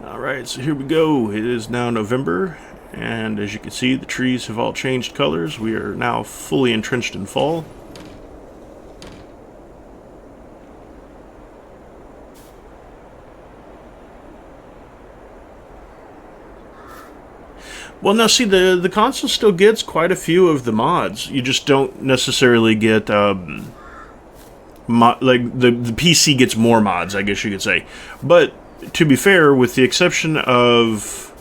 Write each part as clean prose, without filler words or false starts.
Alright, so here we go. It is now November, and as you can see, the trees have all changed colors. We are now fully entrenched in fall. Well, now see, the console still gets quite a few of the mods. You just don't necessarily get, like, the PC gets more mods, I guess you could say. But, to be fair, with the exception of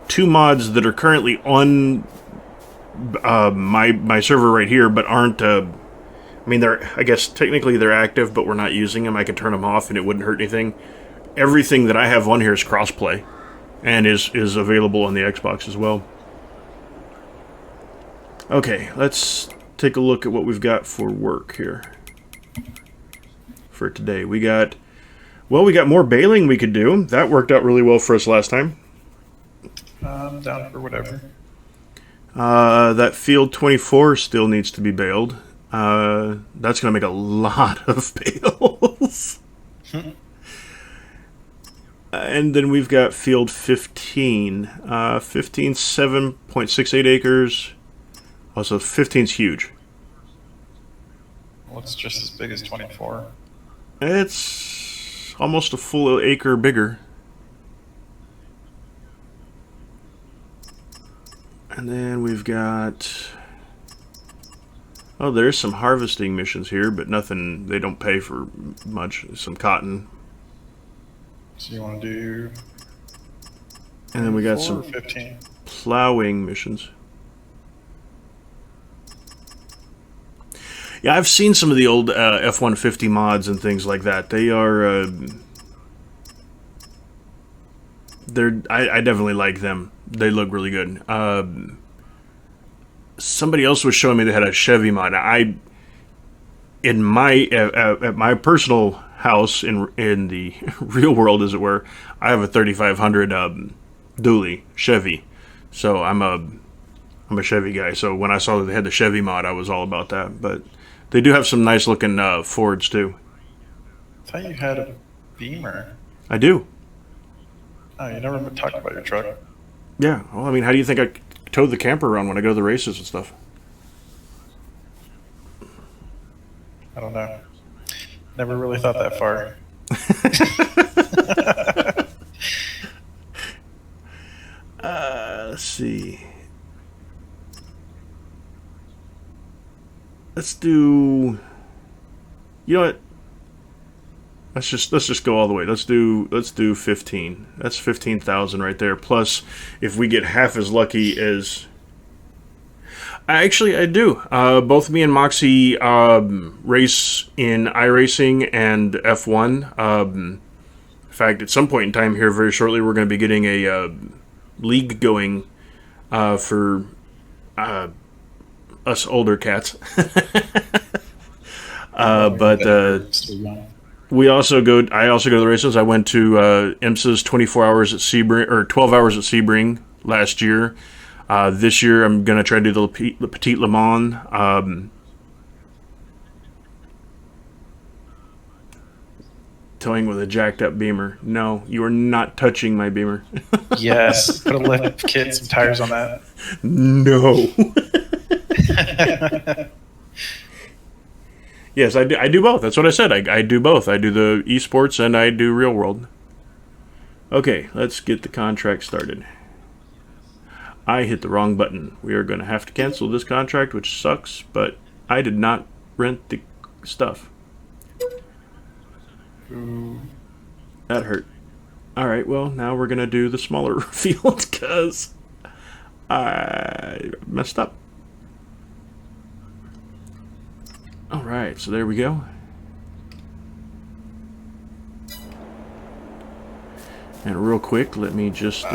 two mods that are currently on my server right here, but aren't, I mean, I guess technically they're active, but we're not using them. I could turn them off and it wouldn't hurt anything. Everything that I have on here is crossplay. And is available on the Xbox as well. Okay, let's take a look at what we've got for work here. For today. We got more baling we could do. That worked out really well for us last time. I'm down for whatever. That field 24 still needs to be baled. That's going to make a lot of bales. And then we've got field 15. 15, 7.68 acres. Also, 15's huge. Well, it's just as big as 24. It's almost a full acre bigger. And then we've got... Oh, there's some harvesting missions here, but nothing, they don't pay for much. Some cotton. So you want to do... And then we got some 15. plowing missions. Yeah, I've seen some of the old F-150 mods and things like that. They are... I definitely like them. They look really good. Somebody else was showing me they had a Chevy mod. At my personal house in the real world, as it were, I have a 3500 dually Chevy. So I'm a Chevy guy. So when I saw that they had the Chevy mod, I was all about that. But they do have some nice looking Fords too. I thought you had a Beamer. I do. Oh, you never talked about your truck. Yeah. Well, I mean, how do you think I tow the camper around when I go to the races and stuff? I don't know. Never really thought that far. Let's see. Let's do... You know what? Let's just go all the way. Let's do 15. That's 15,000 right there. Plus, if we get half as lucky as... Actually, I do. Both me and Moxie race in iRacing and F1. In fact, at some point in time here, very shortly, we're going to be getting a league going for us older cats. We also go. I also go to the races. I went to IMSA's 24 hours at Sebring, or 12 hours at Sebring last year. This year, I'm gonna try to do the Petite Le Mans. Towing with a jacked up Beamer. No, you are not touching my Beamer. Yes, put a lift kit, some tires on that. No. Yes, I do both. That's what I said. I do both. I do the esports and I do real world. Okay, let's get the contract started. I hit the wrong button. We are going to have to cancel this contract, which sucks, but I did not rent the stuff. Ooh. That hurt. Alright, well, now we're going to do the smaller field because I messed up. Alright, so there we go. And real quick, let me just...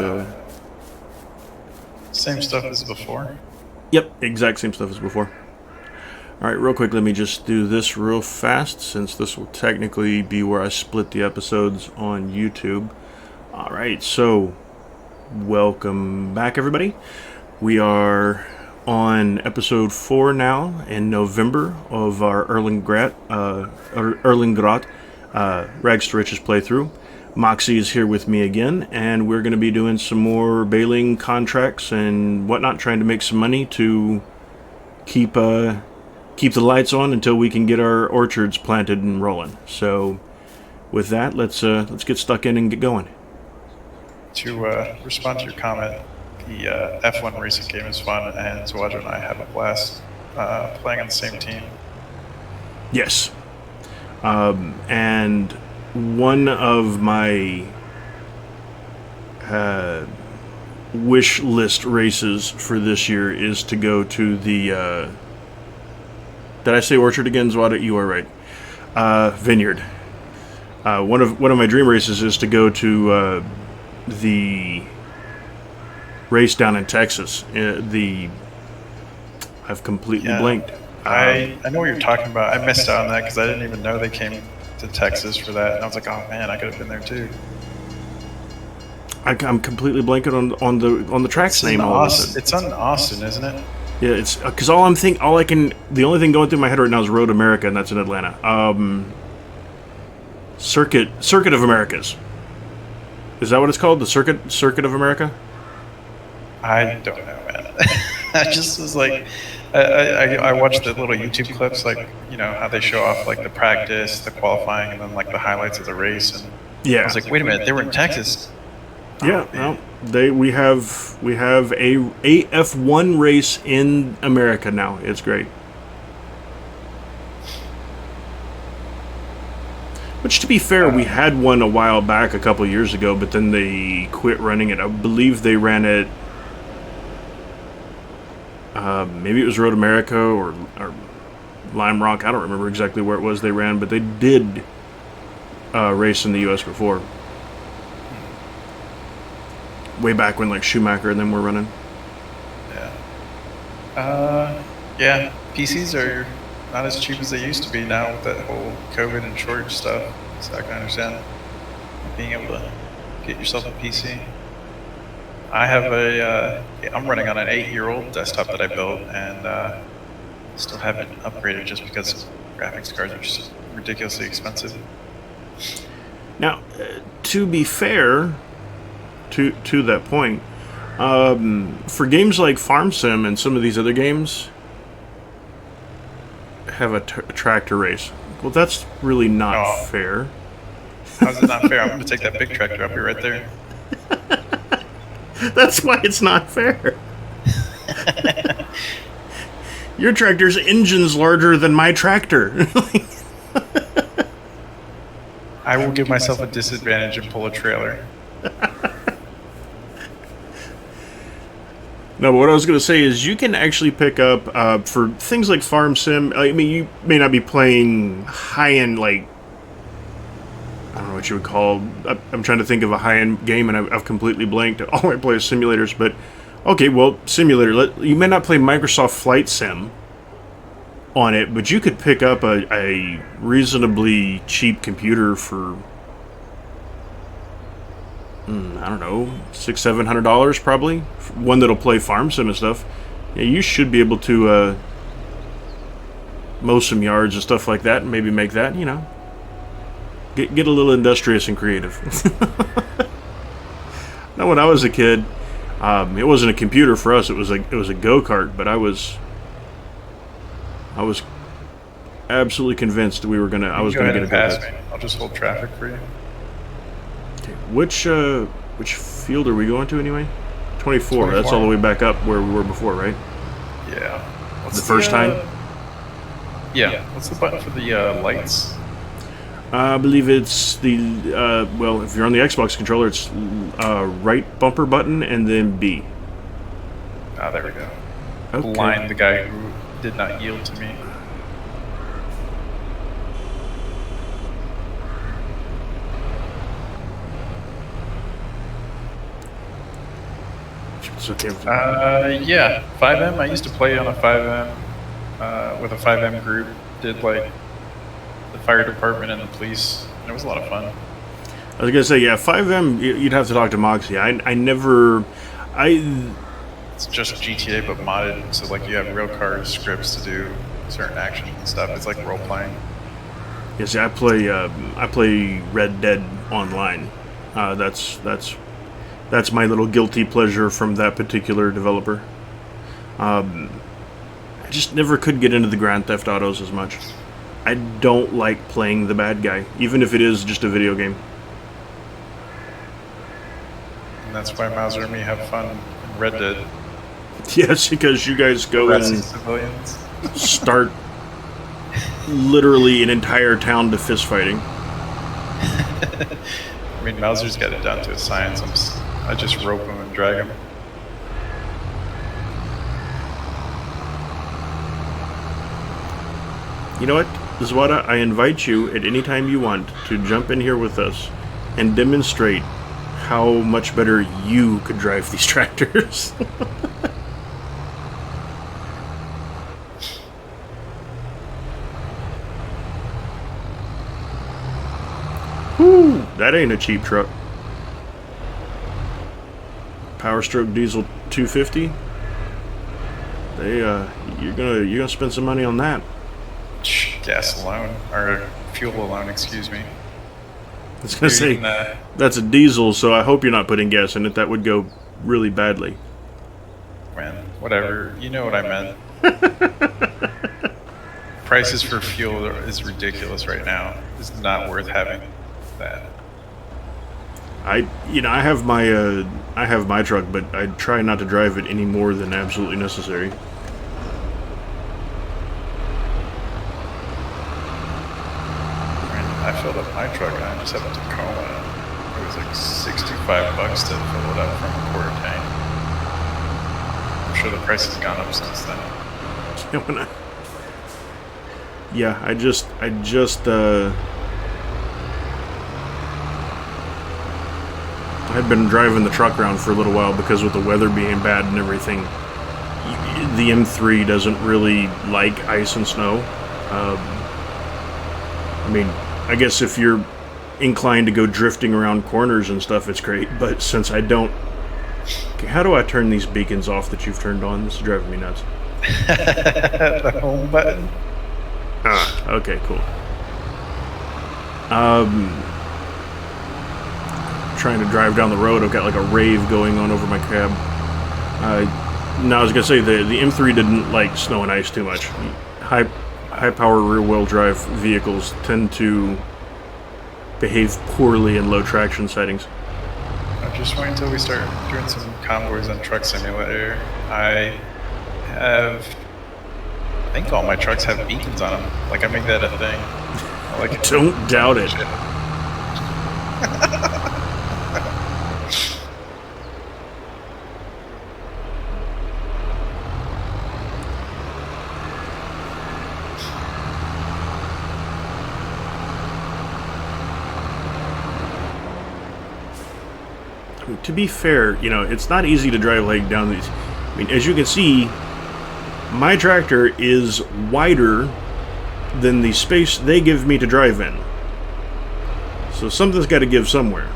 Same stuff as before? Yep, exact same stuff as before. Alright, real quick, let me just do this real fast, since this will technically be where I split the episodes on YouTube. Alright, so, welcome back, everybody. We are on episode 4 now, in November, of our Erlingrat Rags to Riches playthrough. Moxie is here with me again, and we're going to be doing some more baling contracts and whatnot, trying to make some money to keep the lights on until we can get our orchards planted and rolling. So, with that, let's get stuck in and get going. To respond to your comment, the F1 racing game is fun, and Zwajo and I have a blast playing on the same team. Yes, and one of my wish list races for this year is to go to the did I say orchard again, Zwada? You are right. Vineyard. One of my dream races is to go to the race down in Texas. I've completely blanked. I know what you're talking about. I missed out on that because I didn't even know they came to Texas for that, and I was like, oh man, I could have been there too. I'm completely blanking on the track's name. It's on Austin, isn't it? Yeah, it's because the only thing going through my head right now is Road America, and that's in Atlanta. Circuit of Americas. Is that what it's called? The Circuit of America? I don't know, man. I just was like, I watched the little YouTube clips, like, you know, how they show off like the practice, the qualifying, and then like the highlights of the race. And yeah, I was like, wait a minute, they were in Texas. Yeah, no, we have a F1 race in America now. It's great. Which, to be fair, we had one a while back, a couple years ago, but then they quit running it. I believe they ran it. Maybe it was Road America or Lime Rock. I don't remember exactly where it was they ran, but they did race in the U.S. before. Way back when, like, Schumacher and them were running. Yeah. Yeah, PCs are not as cheap as they used to be now with that whole COVID and shortage stuff. So I can understand being able to get yourself a PC. I have I'm running on an 8-year-old desktop that I built, and still haven't upgraded just because graphics cards are just ridiculously expensive. Now, to be fair, to that point, for games like Farm Sim and some of these other games have a tractor race. Well, that's really not fair. How's it not fair? I'm going to take that big tractor. I'll be right there. That's why it's not fair. Your tractor's engine's larger than my tractor. I will give myself a disadvantage and pull a trailer. No, but what I was going to say is you can actually pick up, for things like Farm Sim, I mean, you may not be playing high-end, like, I don't know what you would call, I'm trying to think of a high-end game, and I've completely blanked. All I play is simulators, but, okay, well, simulator, you may not play Microsoft Flight Sim on it, but you could pick up a reasonably cheap computer for, I don't know, $600-700 probably. One that'll play Farm Sim and stuff. Yeah, you should be able to mow some yards and stuff like that, and maybe make that, you know, get a little industrious and creative. Now, when I was a kid, it wasn't a computer for us. It was a go-kart, but I was absolutely convinced I was gonna get a go-kart. I'll just hold traffic for you. Okay, which field are we going to anyway? 24. That's all the way back up where we were before, right? Yeah. What's the first time? Yeah. What's the button for the lights? I believe it's the well, if you're on the Xbox controller, it's right bumper button and then B. Ah, there we go. Okay. Blind the guy who did not yield to me. It's okay. Yeah, 5M. I used to play on a 5M with a 5M group. Did like the fire department and the police. And it was a lot of fun. I was gonna say, yeah, 5M. You'd have to talk to Moxie. It's just GTA but modded, so like you have real cars, scripts to do certain actions and stuff. It's like role playing. Yeah, see, I play Red Dead Online, That's my little guilty pleasure from that particular developer. I just never could get into the Grand Theft Autos as much. I don't like playing the bad guy, even if it is just a video game. And that's why Mauser and me have fun in Red Dead. Yes, because you guys go Harassing and civilians. start literally an entire town to fist fighting. I mean, Mauser's got it down to a science. I just rope him and drag him. You know what, Zwajo, I invite you at any time you want to jump in here with us and demonstrate how much better you could drive these tractors. Whew, that ain't a cheap truck. Power Stroke Diesel 250. You're gonna spend some money on that. Gas alone, or fuel alone, excuse me. I was gonna say, that's a diesel, so I hope you're not putting gas in it. That would go really badly. Man, whatever. You know what I meant. Prices for fuel is ridiculous right now. It's not worth having that. I have my truck, but I try not to drive it any more than absolutely necessary. I filled up my truck and I just have a Tacoma. It was like $65 to fill it up from a quarter tank. I'm sure the price has gone up since then. Yeah, I just I've been driving the truck around for a little while because with the weather being bad and everything, the M3 doesn't really like ice and snow. I mean, I guess if you're inclined to go drifting around corners and stuff, it's great. But since I don't... Okay, how do I turn these beacons off that you've turned on? This is driving me nuts. The home button? Ah, okay, cool. Trying to drive down the road, I've got like a rave going on over my cab. No, I was going to say, the M3 didn't like snow and ice too much. High-power rear-wheel drive vehicles tend to behave poorly in low traction settings. Just wait until we start doing some convoys on Truck Simulator. I think all my trucks have beacons on them. Like, I make that a thing. Don't doubt it. To be fair, it's not easy to drive like down these. I mean, as you can see, my tractor is wider than the space they give me to drive in. So something's got to give somewhere.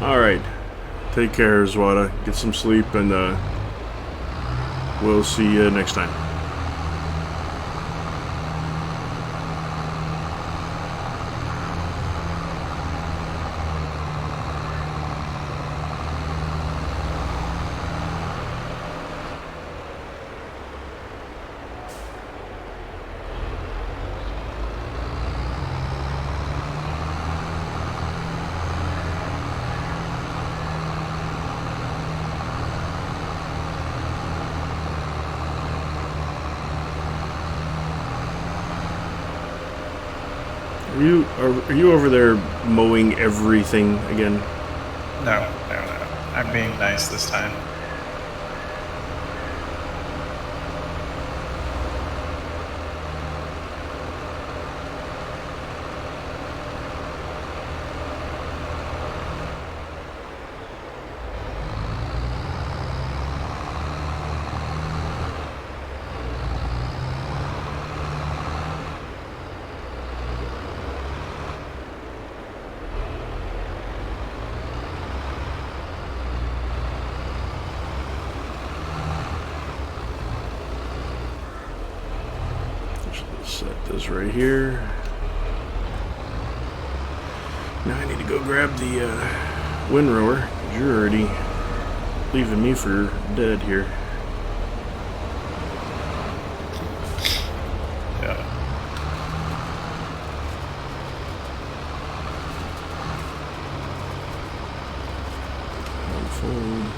Alright, take care, Zwajo. Get some sleep, and we'll see you next time. Are you over there mowing everything again? No. I'm being nice this time. Set this right here. Now I need to go grab the windrower. You're already leaving me for dead here. Yeah. Unfold.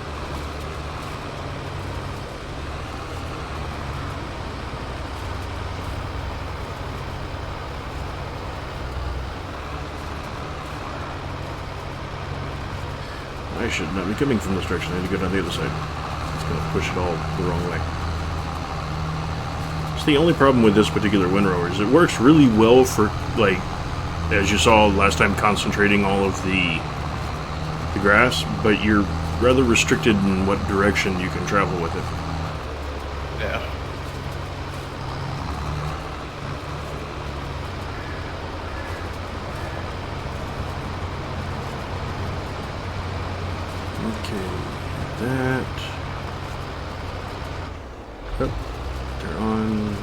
I should not be coming from this direction. I need to go down the other side. It's going to push it all the wrong way. It's the only problem with this particular windrower is it works really well for, like, as you saw last time, concentrating all of the grass, but you're rather restricted in what direction you can travel with it. Yeah. Okay, that. Oh, they're on.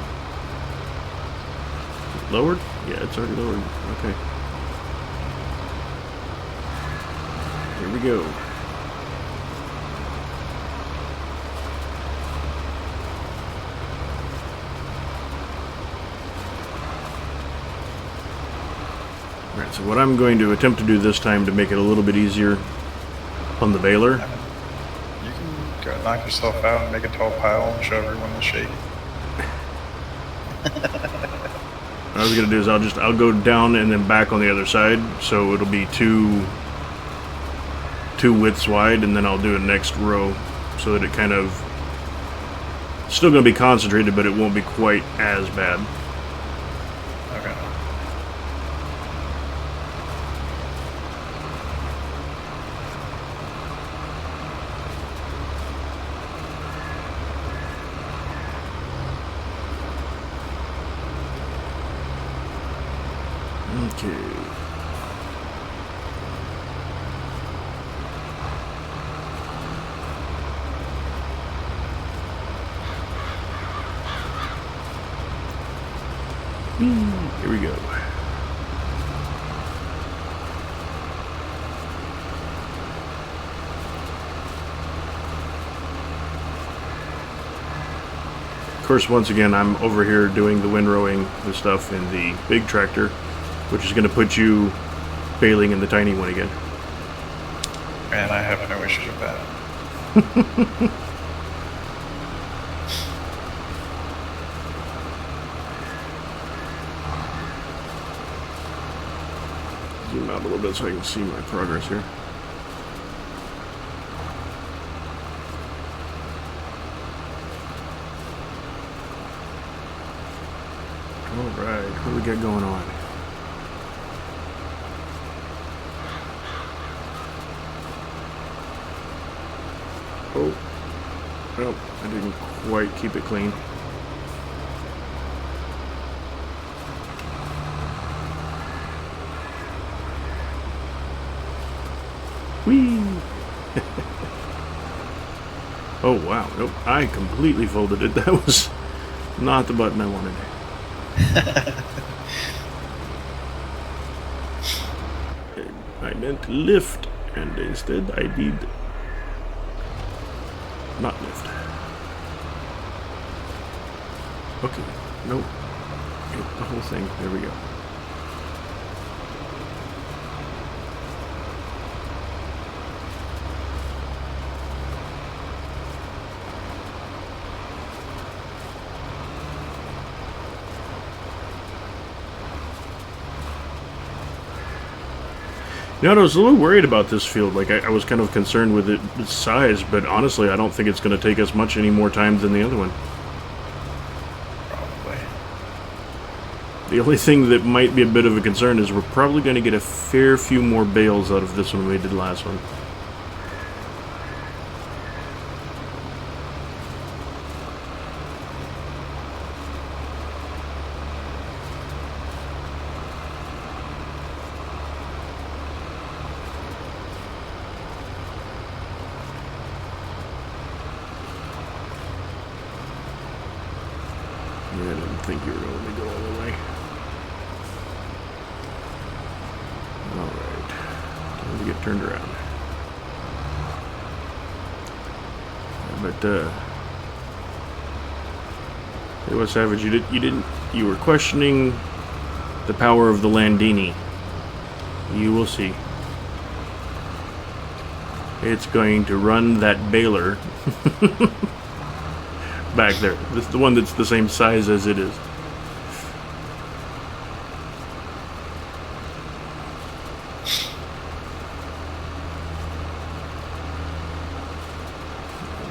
Lowered? Yeah, it's already lowered. Okay. Here we go. Alright, so what I'm going to attempt to do this time to make it a little bit easier on the baler. You can go knock yourself out and make a tall pile and show everyone the shape. What I was going to do is I'll go down and then back on the other side, so it'll be two widths wide, and then I'll do a next row so that it kind of still going to be concentrated, but it won't be quite as bad. Okay. Okay. Here we go. Of course, once again, I'm over here doing the windrowing and stuff in the big tractor, which is going to put you baling in the tiny one again. And I have no issue with that. Zoom out a little bit so I can see my progress here. Alright, what do we got going on? Oh, nope, I didn't quite keep it clean. Whee! Oh wow, nope, I completely folded it. That was not the button I wanted. I meant lift, and instead I did not lift. Okay, nope. Hit the whole thing. There we go. You know, I was a little worried about this field. Like, I was kind of concerned with its size, but honestly, I don't think it's going to take us much any more time than the other one. Probably. The only thing that might be a bit of a concern is we're probably going to get a fair few more bales out of this one than we did last one. I didn't think you were going to let me go all the way. Alright. Time to get turned around. But, hey, what, Savage, you were questioning the power of the Landini. You will see. It's going to run that baler back there. This is the one that's the same size as it is.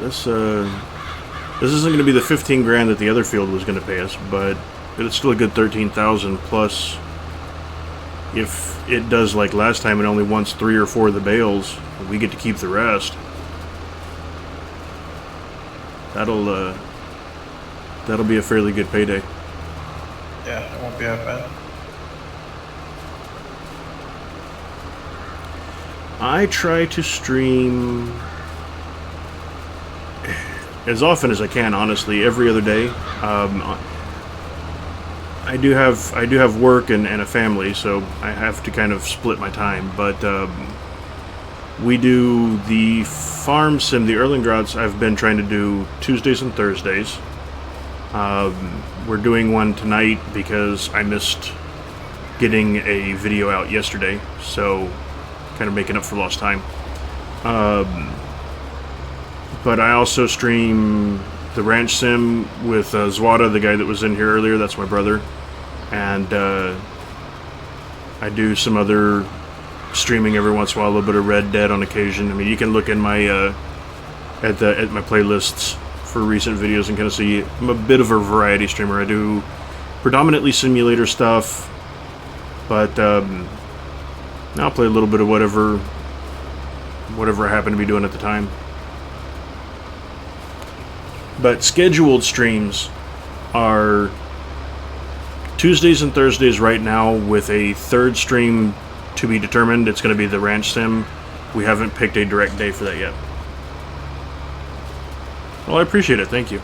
This isn't going to be the 15 grand that the other field was going to pay us, but it's still a good 13,000 plus. If it does like last time and only wants 3 or 4 of the bales, we get to keep the rest. That'll be a fairly good payday. Yeah, it won't be that bad. I try to stream as often as I can, honestly, every other day. I do have work and a family, so I have to kind of split my time. But we do the farm sim, the Erlengrats. I've been trying to do Tuesdays and Thursdays. We're doing one tonight because I missed getting a video out yesterday, so kind of making up for lost time. But I also stream the ranch sim with Zwajo, the guy that was in here earlier. That's my brother. And I do some other streaming every once in a while, a little bit of Red Dead on occasion. I mean, you can look in my at my playlists for recent videos and kind of see I'm a bit of a variety streamer. I do predominantly simulator stuff, but I'll play a little bit of whatever I happen to be doing at the time. But scheduled streams are Tuesdays and Thursdays right now, with a third stream to be determined. It's going to be the ranch sim. We haven't picked a direct day for that yet. Well, I appreciate it. Thank you.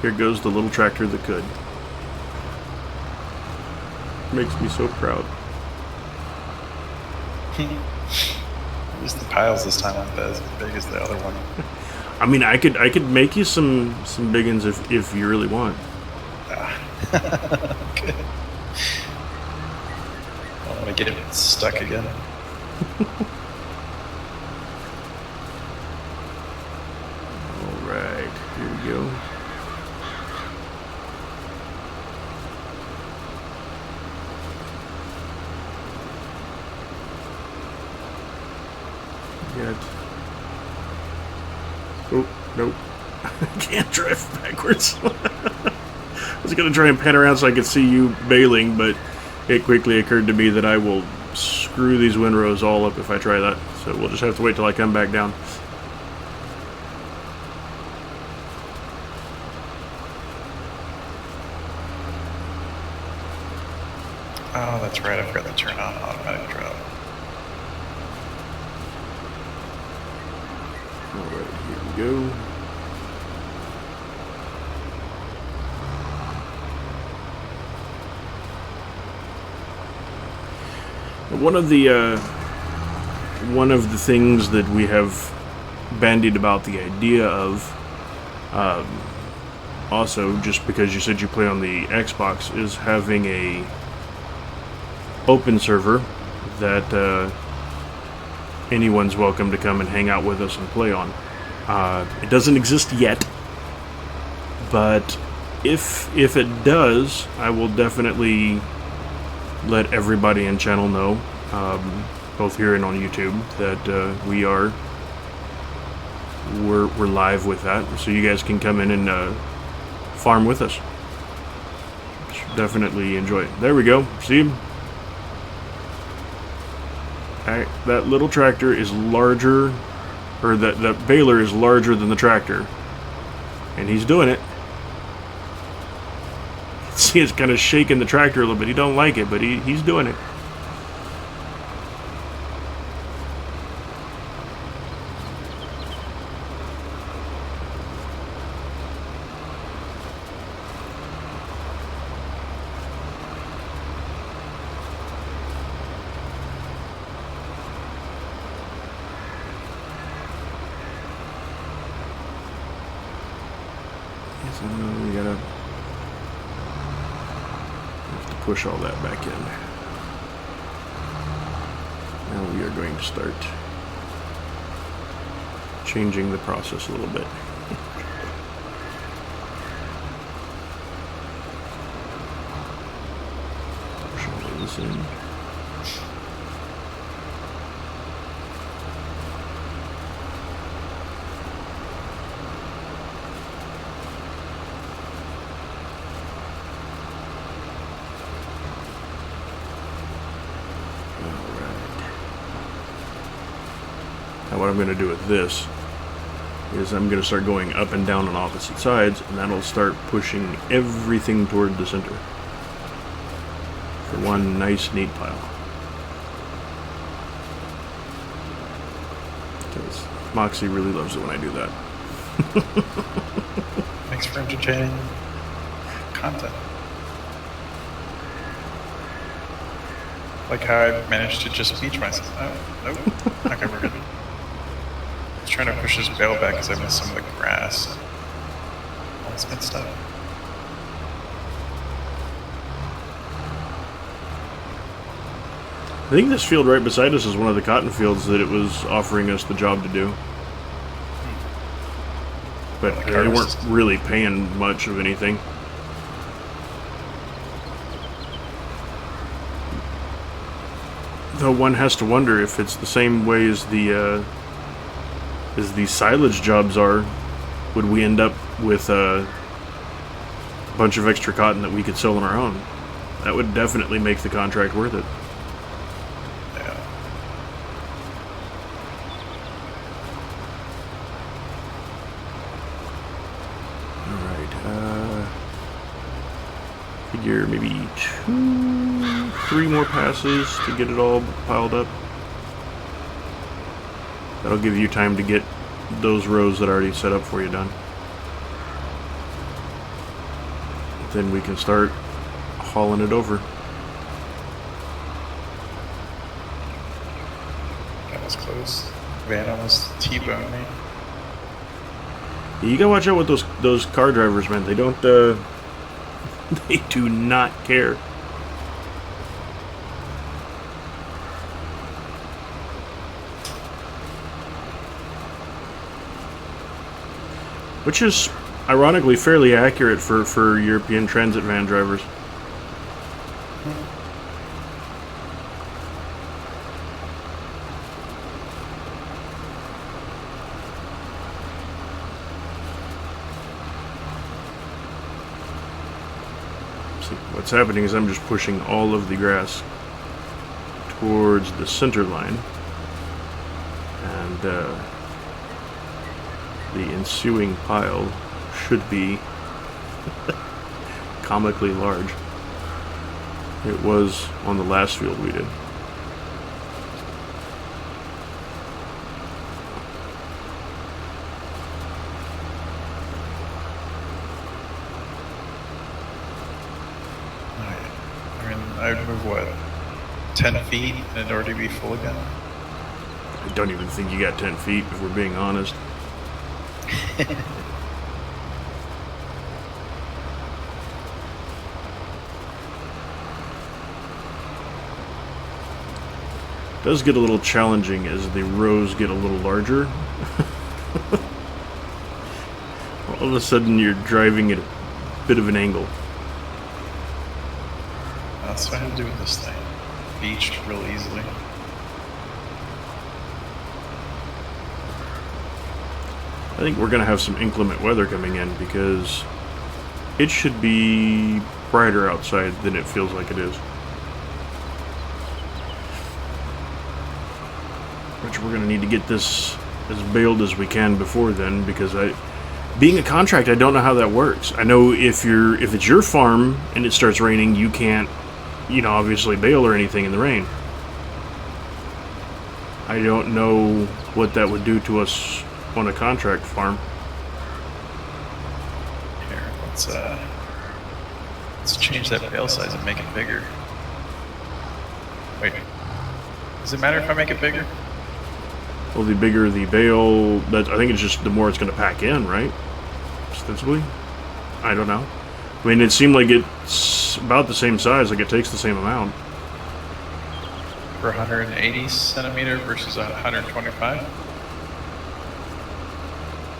Here goes the little tractor that could. Makes me so proud. At least the piles this time aren't as big as the other one. I mean, I could make you some big ones if you really want. Okay. I don't want to get it stuck again. Alright, here we go. Oh, nope. I can't drive backwards. I was going to try and pan around so I could see you bailing, but it quickly occurred to me that I will screw these windrows all up if I try that. So we'll just have to wait till I come back down. Oh, that's right. I forgot to turn on automatic drop. Alright, here we go. One of the things that we have bandied about the idea of, also, just because you said you play on the Xbox, is having a open server that anyone's welcome to come and hang out with us and play on. It doesn't exist yet, but if it does, I will definitely let everybody in channel know, both here and on YouTube, that we're live with that, so you guys can come in and farm with us. Should definitely enjoy it. There we go. See? That little tractor is larger, or that baler is larger than the tractor, and he's doing it. see it's kind of shaking the tractor a little bit. He don't like it, but he's doing it. So we gotta have to push all that back in. Now we are going to start changing the process a little bit. Push all this in. Now what I'm going to do with this is I'm going to start going up and down on opposite sides, and that'll start pushing everything toward the center for one nice neat pile. Because Moxie really loves it when I do that. Makes for entertaining content. Like how I managed to just beach myself. Oh, nope. Okay, we're good. I was trying to push this bale back because I missed some of the grass. All this good stuff. I think this field right beside us is one of the cotton fields that it was offering us the job to do. But they weren't really paying much of anything. Though one has to wonder if it's the same way as the silage jobs are. Would we end up with a bunch of extra cotton that we could sell on our own? That would definitely make the contract worth it. Yeah. Alright, figure maybe 2-3 more passes to get it all piled up. That'll give you time to get those rows that are already set up for you done. Then we can start hauling it over. That was close. Van almost T-boned me. You gotta watch out with those car drivers, man. They don't, they do not care. Which is, ironically, fairly accurate for European transit van drivers. See, what's happening is I'm just pushing all of the grass towards the center line. And, the ensuing pile should be comically large. It was on the last field we did. I mean, I would move what? 10 feet and it'd already be full again? I don't even think you got 10 feet, if we're being honest. It does get a little challenging as the rows get a little larger. All of a sudden you're driving at a bit of an angle. That's what I had to do with this thing. Beached real easily. I think we're going to have some inclement weather coming in because it should be brighter outside than it feels like it is. Which we're going to need to get this as baled as we can before then, because Being a contract, I don't know how that works. I know if it's your farm and it starts raining, you can't, obviously bale or anything in the rain. I don't know what that would do to us on a contract farm. Here, let's change that bale size and make it bigger. Wait, does it matter if I make it bigger? Well, the bigger the bale, I think it's just the more it's going to pack in, right? Ostensibly? I don't know. I mean, it seemed like it's about the same size, like it takes the same amount. For 180 centimeter versus 125?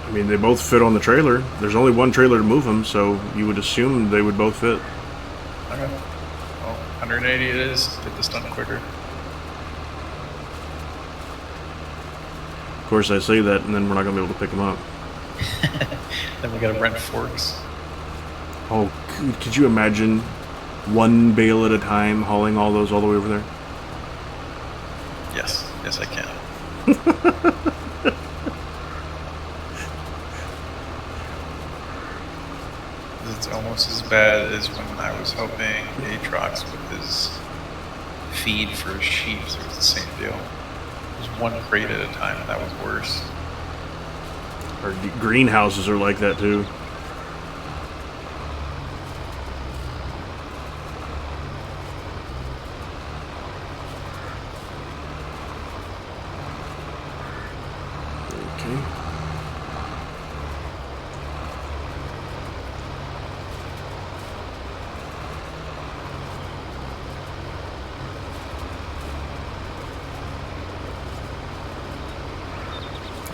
I mean, they both fit on the trailer. There's only one trailer to move them, so you would assume they would both fit. Okay. Well, 180 it is. Get this done quicker. Of course, I say that, and then we're not going to be able to pick them up. Then we gotta rent forks. Oh, could you imagine one bale at a time hauling all those all the way over there? Yes, I can. It's almost as bad as when I was helping Atrox with his feed for his sheep. So it was the same deal. It was one crate at a time, and that was worse. Our greenhouses are like that too. Okay.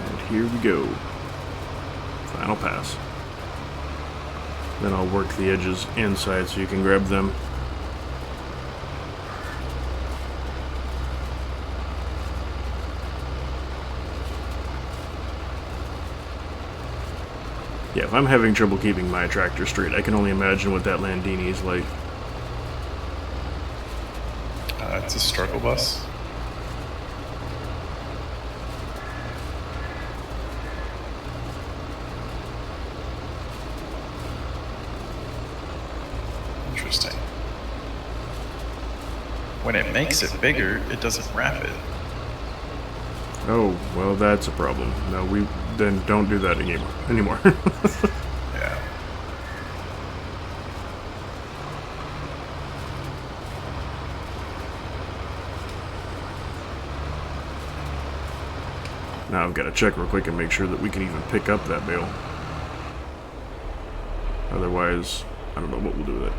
And here we go. Final pass. Then I'll work the edges inside so you can grab them. Yeah, if I'm having trouble keeping my tractor straight, I can only imagine what that Landini is like. It's a struggle bus. Interesting. When it makes it bigger, it doesn't wrap it. Oh, well, that's a problem. No, we then don't do that anymore. Yeah. Now I've got to check real quick and make sure that we can even pick up that bale. Otherwise, I don't know what we'll do with it.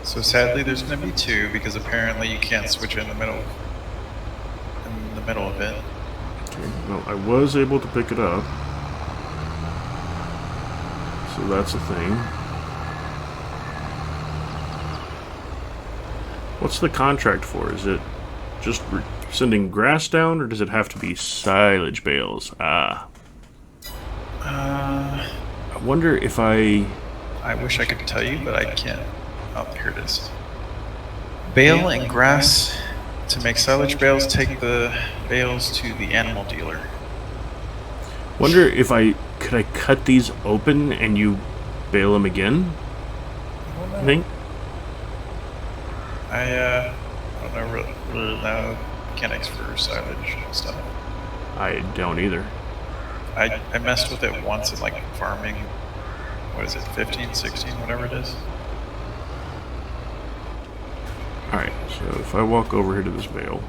So sadly, there's going to be two because apparently you can't switch in the middle of it. Okay, well, I was able to pick it up. So that's a thing. What's the contract for? Is it just sending grass down, or does it have to be silage bales? I wonder if I wish I could tell you, but I can't. Oh, here it is. Bale and grass. To make silage bales, take the bales to the animal dealer. Wonder if could I cut these open and you bale them again? I think. I don't know really know mechanics for silage stuff. I don't either. I messed with it once in like farming. What is it? 15, 16, whatever it is. Alright, so if I walk over here to this bale,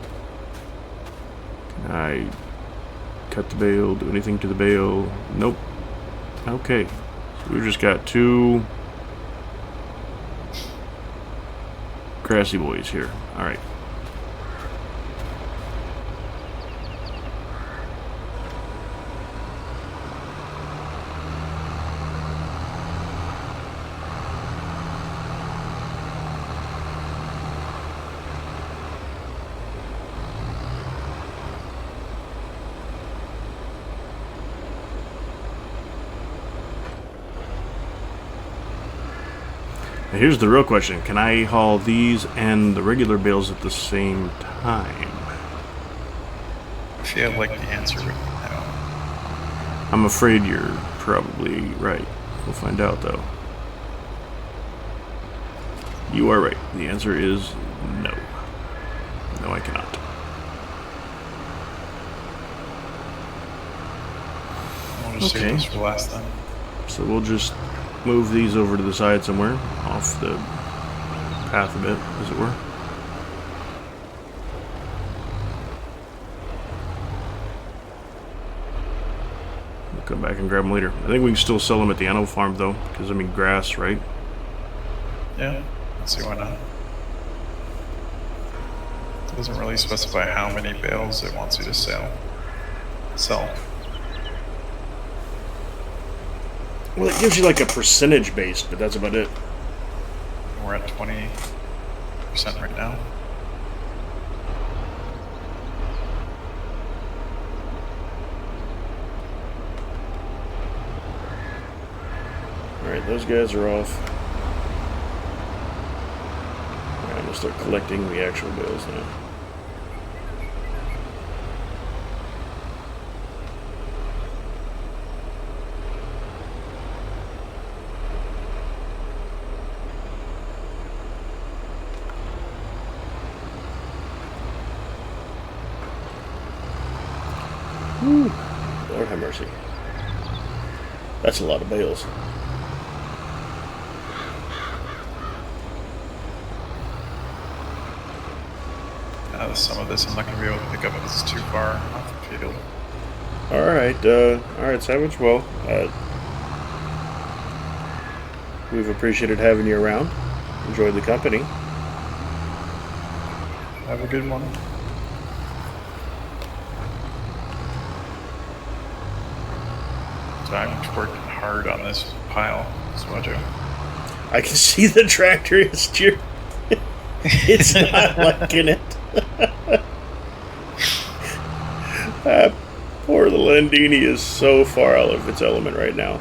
can I cut the bale, do anything to the bale? Nope. Okay, so we've just got two grassy boys here. Alright. Here's the real question. Can I haul these and the regular bales at the same time? I feel like the answer would no. I'm afraid you're probably right. We'll find out, though. You are right. The answer is no. No, I cannot. We'll just save this for last then. So we'll just move these over to the side somewhere, off the path a bit, as it were. We'll come back and grab them later. I think we can still sell them at the animal farm, though, because, I mean, grass, right? Yeah, let's see why not. It doesn't really specify how many bales it wants you to sell. Well, it gives you like a percentage based, but that's about it. We're at 20% right now. Alright, those guys are off. Alright, I'm going to start collecting the actual bales now. Whew. Lord have mercy. That's a lot of bales. Some of this I'm not going to be able to pick up because it's too far off the field. Alright, Savage. Well, we've appreciated having you around. Enjoyed the company. Have a good one. So I'm working hard on this pile, Zwajo. I can see the tractor is it's not liking it. Poor little Landini is so far out of its element right now.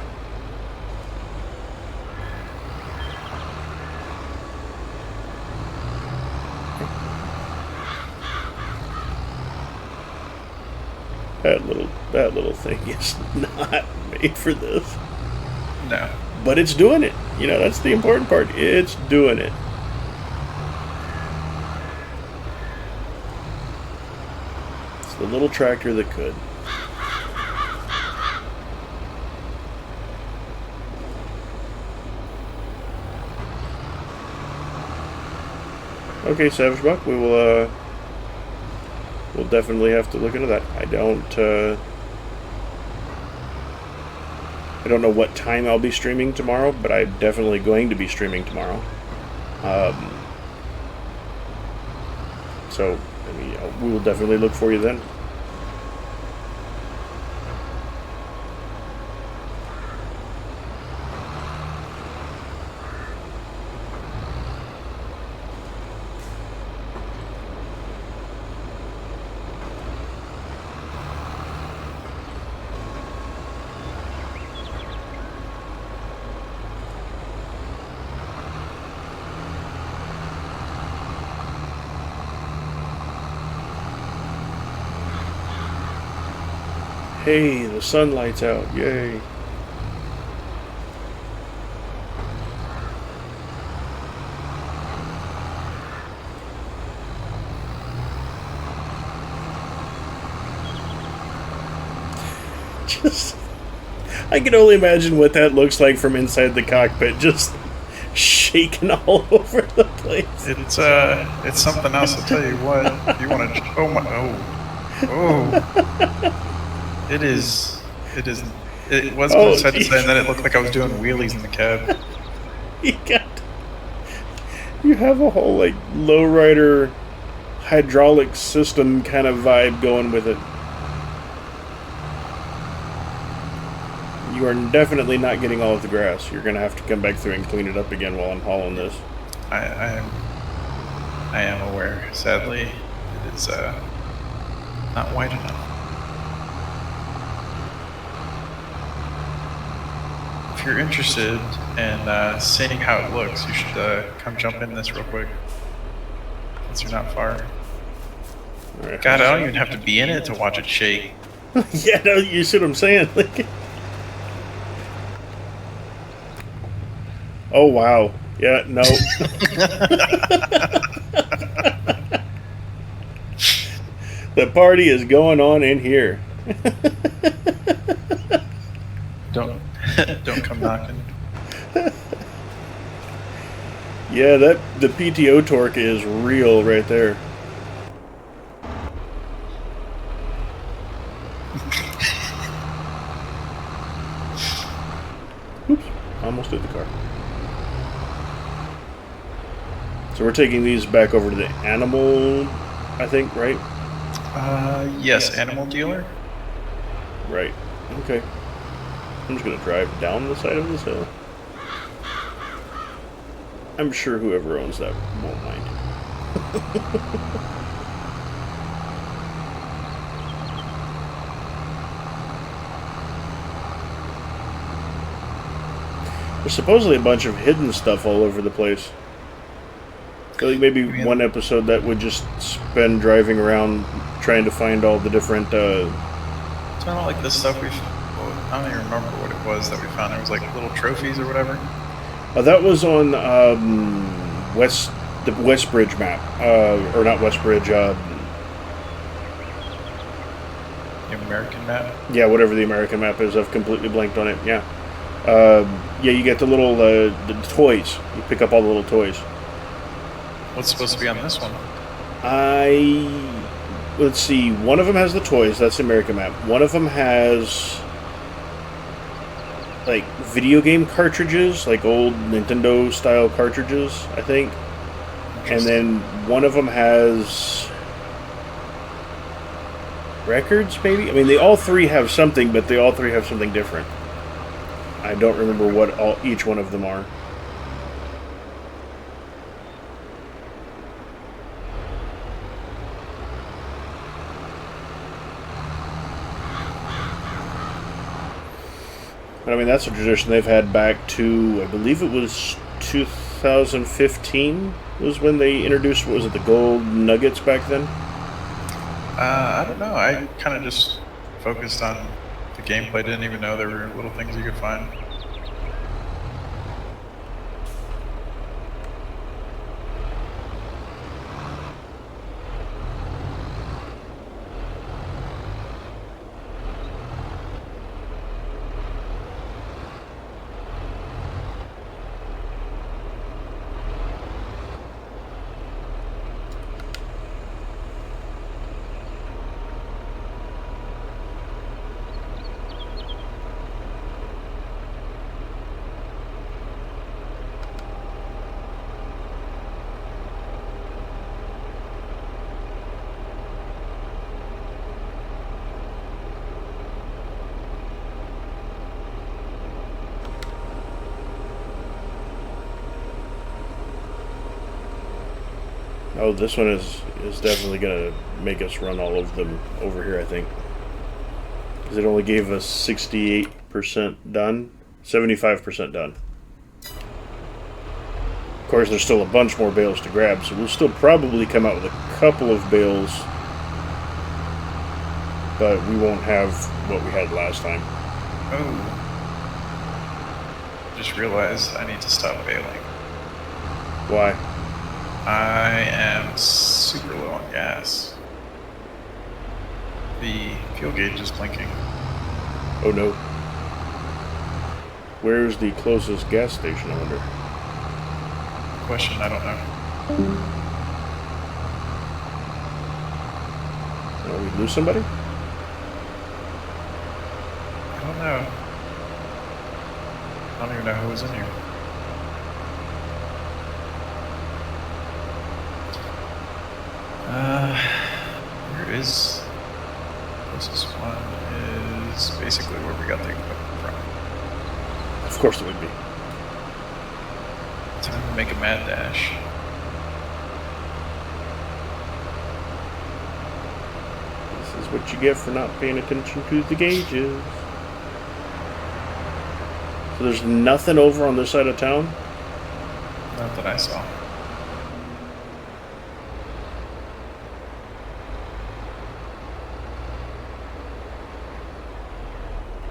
That little thing is not made for this. No. But it's doing it. You know, that's the important part. It's doing it. It's the little tractor that could. Okay, Savage Buck, we'll definitely have to look into that. I don't know what time I'll be streaming tomorrow, but I'm definitely going to be streaming tomorrow. So, I mean, we will definitely look for you then. Hey, the sunlight's out. Yay. Just, I can only imagine what that looks like from inside the cockpit, just shaking all over the place. It's something else. I'll tell you what. If you want to, It wasn't said to say, and then it looked like I was doing wheelies in the cab. You have a whole, like, lowrider hydraulic system kind of vibe going with it. You are definitely not getting all of the grass. You're going to have to come back through and clean it up again while I'm hauling this. I am aware. Sadly, it is not wide enough. if you're interested in seeing how it looks, you should come jump in this real quick. Since you're not far. Right. God, I don't even have to be in it to watch it shake. Yeah, no, you see what I'm saying? Like, oh wow. Yeah, no. The party is going on in here. Don't come knocking. Yeah, the PTO torque is real right there. Oops, almost hit the car. So we're taking these back over to the animal, I think, right? Yes, animal dealer. Right. Okay. I'm just gonna drive down the side of this hill. I'm sure whoever owns that won't mind. There's supposedly a bunch of hidden stuff all over the place. I feel like maybe one episode that would just spend driving around trying to find all the different. It's kind of like the stuff we. I don't even remember what it was that we found. It was like little trophies or whatever. That was on the Westbridge map, or not Westbridge. The American map. Yeah, whatever the American map is. I've completely blanked on it. Yeah, yeah. You get the little the toys. You pick up all the little toys. What's supposed to be on this one? Let's see. One of them has the toys. That's the American map. One of them has like video game cartridges, like old Nintendo style cartridges, I think. And then one of them has records, maybe? I mean, they all three have something, but they all three have something different. I don't remember what each one of them are. But I mean, that's a tradition they've had back to, I believe it was 2015 was when they introduced, what was it, the gold nuggets back then? I don't know. I kind of just focused on the gameplay. Didn't even know there were little things you could find. Oh, this one is definitely going to make us run all of them over here, I think. Because it only gave us 68% done, 75% done. Of course, there's still a bunch more bales to grab, so we'll still probably come out with a couple of bales, but we won't have what we had last time. Oh. Just realized I need to stop bailing. Why? I am super low on gas. The fuel gauge is blinking. Oh no. Where's the closest gas station, I wonder? Question, I don't know. Oh, we lose somebody? I don't know. I don't even know who was in here. Where is closest one is basically where we got the equipment from. Of course it would be. Time to make a mad dash. This is what you get for not paying attention to the gauges. So there's nothing over on this side of town? Not that I saw.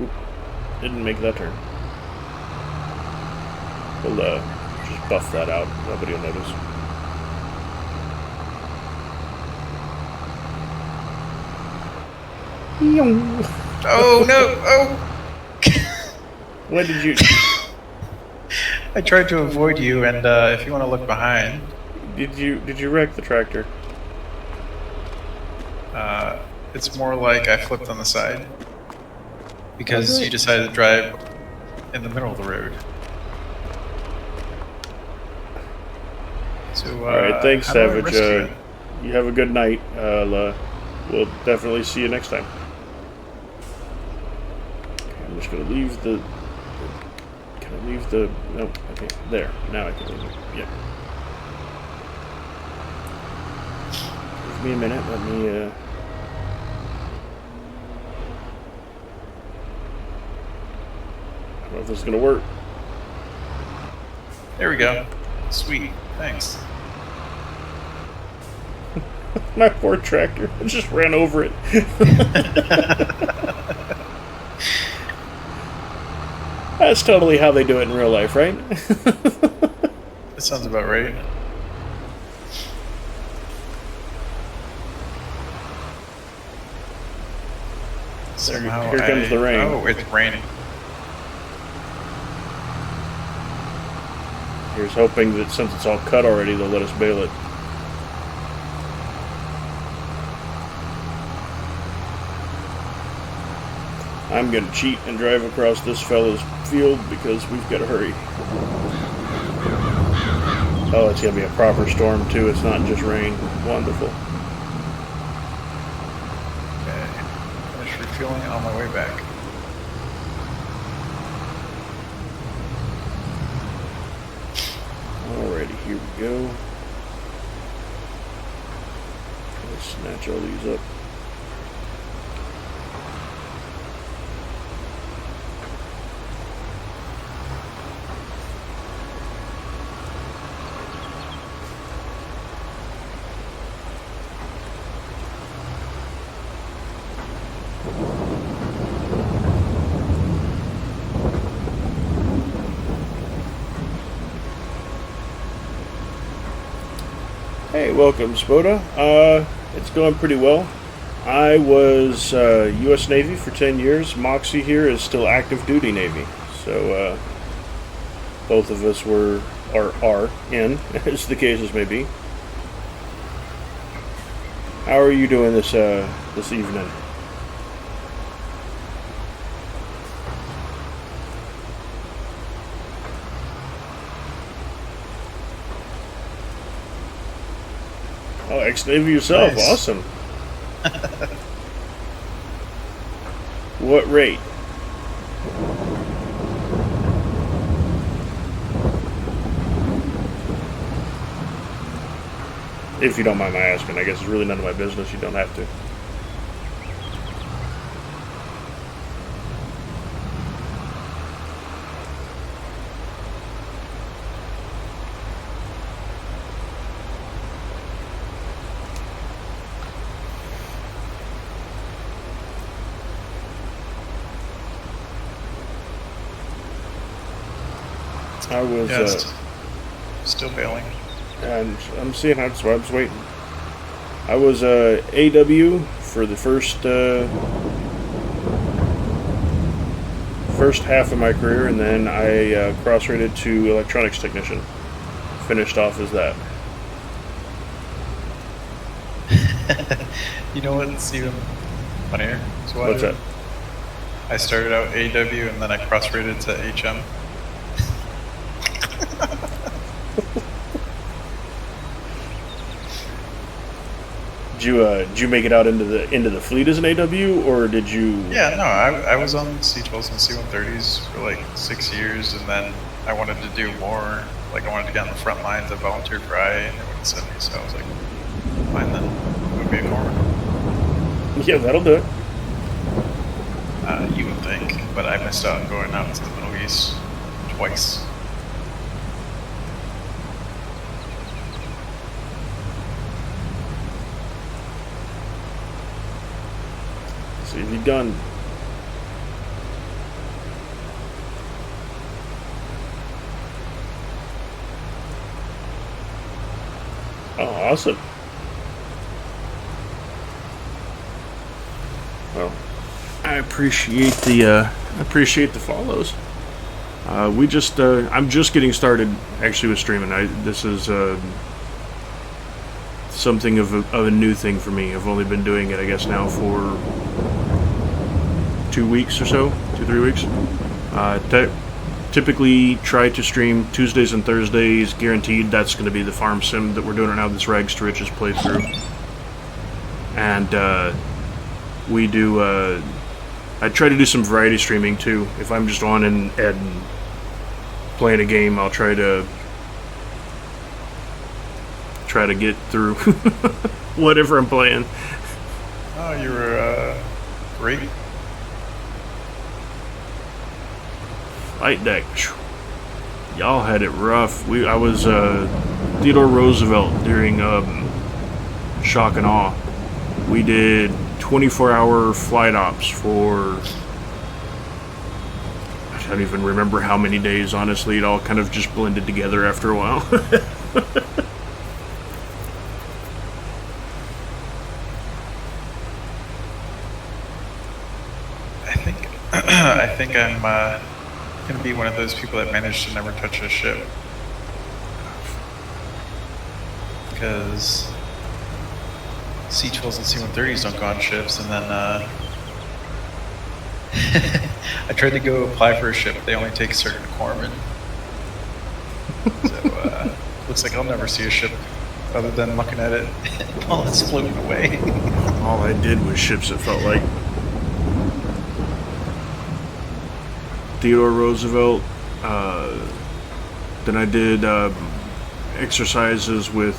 Oop, didn't make that turn. We'll just buff that out. Nobody will notice. Oh no! Oh! When did you? I tried to avoid you, and if you want to look behind, Did you wreck the tractor? it's more like I flipped on the side because you decided to drive in the middle of the road. So, all right, thanks, how do I Savage. rescue it? You have a good night. We'll definitely see you next time. Okay, I'm just gonna leave the. Can I leave the? No. Okay, there. Now I can leave it. Yep. Give me a minute. Let me. I don't know if this is gonna work. There we go. Sweet. Thanks. My poor tractor. I just ran over it. That's totally how they do it in real life, right? That sounds about right. Somehow Here comes the rain. Oh, it's raining. Here's hoping that since it's all cut already, they'll let us bail it. I'm going to cheat and drive across this fella's field because we've got to hurry. Oh, it's going to be a proper storm too. It's not just rain. Wonderful. Okay. Finish refueling on my way back. Alrighty, here we go. Let's snatch all these up. Hey, welcome, Spoda. It's going pretty well. I was U.S. Navy for 10 years. Moxie here is still active duty Navy. So, both of us are in, as the cases may be. How are you doing this evening? Oh, ex-Navy yourself. Nice. Awesome. What rate? If you don't mind my asking, I guess it's really none of my business. You don't have to. I was still bailing. and I'm seeing how that's why I was waiting. I was AW for the first half of my career, and then I cross-rated to electronics technician. Finished off as that. You know what's even funnier? What's that? I started out AW and then I cross-rated to HM. Did you make it out into the fleet as an AW, or did you? Yeah, no, I was on C-12s and C-130s for like 6 years, and then I wanted to do more. Like I wanted to get on the front lines. I volunteered for IA, and they wouldn't send me, so I was like, fine then, I'm gonna be a corpsman. Yeah, that'll do it. You would think, but I missed out on going out to the Middle East. twice. See if you've gone. Oh, awesome. Well, I appreciate the follows. I'm just getting started actually with streaming. This is something of a new thing for me. I've only been doing it, I guess, now for 2 weeks or so, 2-3 weeks. Typically try to stream Tuesdays and Thursdays, guaranteed. That's going to be the farm sim that we're doing right now, this Rags to Riches playthrough. And we do, I try to do some variety streaming too. If I'm just on and playing a game, I'll try to get through whatever I'm playing. Oh, you were great. Flight deck. Y'all had it rough. I was Theodore Roosevelt during Shock and Awe. We did 24-hour flight ops for, I don't even remember how many days, honestly. It all kind of just blended together after a while. I think I'm going to be one of those people that managed to never touch a ship. Because C-12s and C-130s don't go on ships, and then I tried to go apply for a ship, but they only take a certain corpsman. So looks like I'll never see a ship other than looking at it while it's floating away. All I did was ships, it felt like. Theodore Roosevelt. Then I did exercises with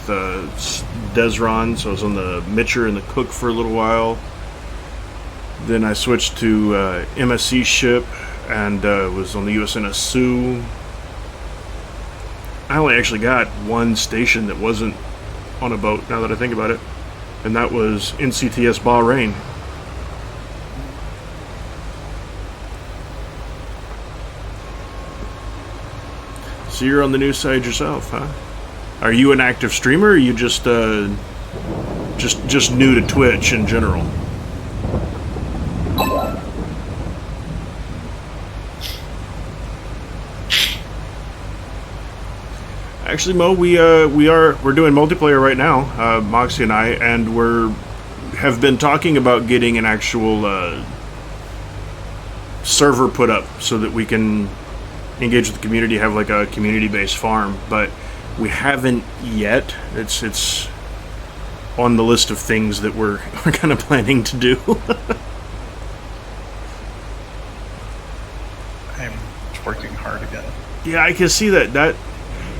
Desron, so I was on the Mitcher and the Cook for a little while. Then I switched to MSC ship and was on the USNS Sioux. I only actually got one station that wasn't on a boat, now that I think about it, and that was NCTS Bahrain. So you're on the news side yourself, huh? Are you an active streamer, or are you just new to Twitch in general? Actually, Mo, we're doing multiplayer right now, Moxie and I, and have been talking about getting an actual server put up so that we can engage with the community, have like a community-based farm, but we haven't yet. It's on the list of things that we're kind of planning to do. I'm working hard again. Yeah, I can see that.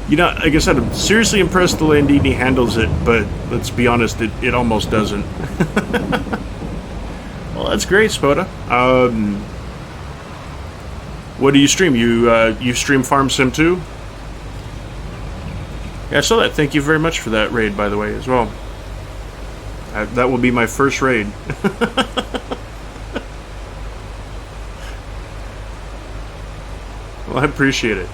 You know, like I said, I'm seriously impressed the Landini handles it, but let's be honest, it almost doesn't. Well, that's great, Spoda. What do you stream? You stream Farm Sim too? Yeah, I saw that. Thank you very much for that raid, by the way, as well. That will be my first raid. Well, I appreciate it.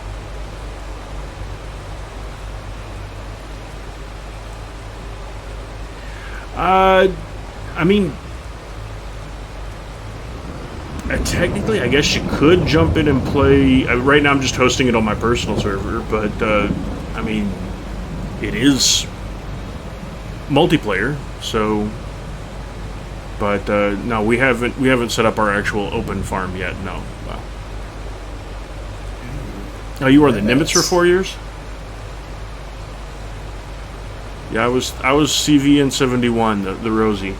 I mean, technically, I guess you could jump in and play. Right now, I'm just hosting it on my personal server, but I mean, it is multiplayer. So, but no, we haven't set up our actual open farm yet. No. Wow. Oh, you were the Nimitz for 4 years? Yeah, I was CVN 71, the Rosie.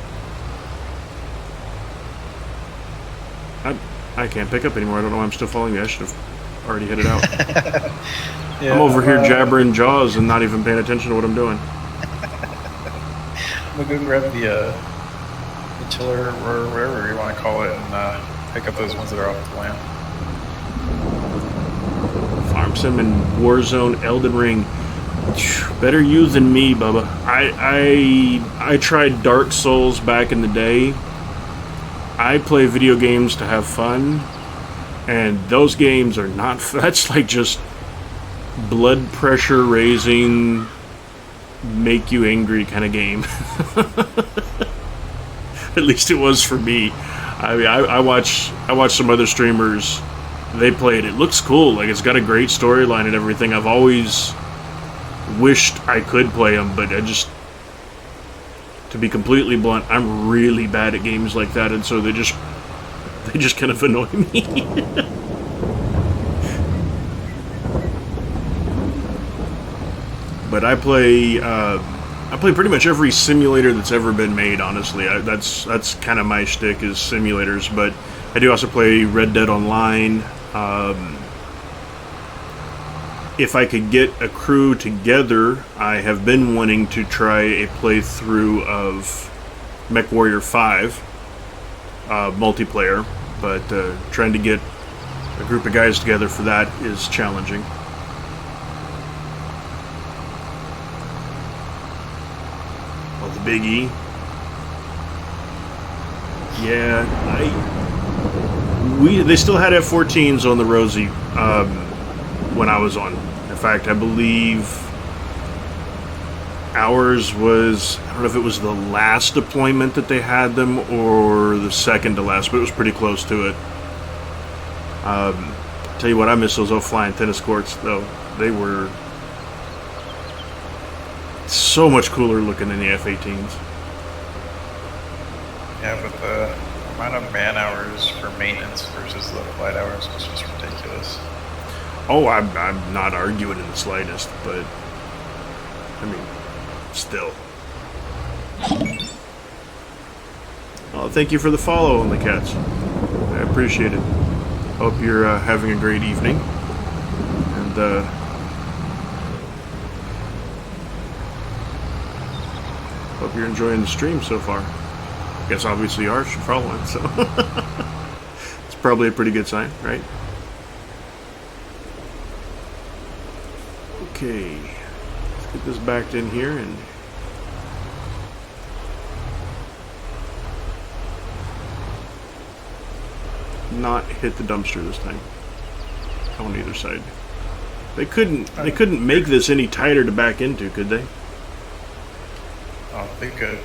I can't pick up anymore. I don't know why I'm still following you. I should have already hit it out. Yeah, I'm over here jabbering jaws and not even paying attention to what I'm doing. I'm gonna go grab the tiller or whatever you want to call it and pick up those ones that are off the land. Farm Farm Sim and Warzone, Elden Ring. Better you than me, Bubba. I tried Dark Souls back in the day. I play video games to have fun, and those games are not. That's like just blood pressure raising, make you angry kind of game. At least it was for me. I mean, I watch some other streamers. They play it. It looks cool. Like, it's got a great storyline and everything. I've always wished I could play them, but I just, to be completely blunt, I'm really bad at games like that, and so they just kind of annoy me. But I play pretty much every simulator that's ever been made. Honestly, that's kind of my shtick, is simulators. But I do also play Red Dead Online. If I could get a crew together, I have been wanting to try a playthrough of MechWarrior 5 multiplayer, but trying to get a group of guys together for that is challenging. Oh, the Big E. Yeah, they still had F-14s on the Rosie when I was on. In fact, I believe ours was, I don't know if it was the last deployment that they had them or the second to last, but it was pretty close to it. Tell you what, I miss those old flying tennis courts, though. They were so much cooler looking than the F-18s. Yeah, but the amount of man hours for maintenance versus the flight hours was just ridiculous. Oh, I'm not arguing in the slightest, but I mean, still. Oh, thank you for the follow on the cats. I appreciate it. Hope you're having a great evening, and hope you're enjoying the stream so far. I guess obviously you are if you're following, so it's probably a pretty good sign, right? Okay, let's get this backed in here and not hit the dumpster this time on either side. They couldn't make this any tighter to back into, could they? Oh, they could.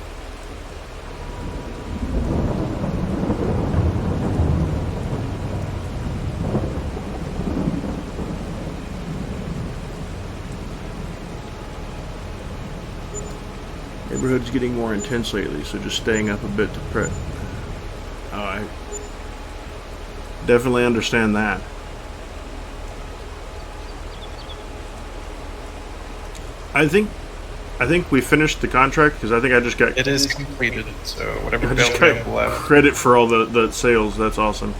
Neighborhood's getting more intense lately, so just staying up a bit to prep. I definitely understand that. I think we finished the contract, because I think I just got... It is completed, so whatever I just bill we got have left. credit for all the sales. That's awesome.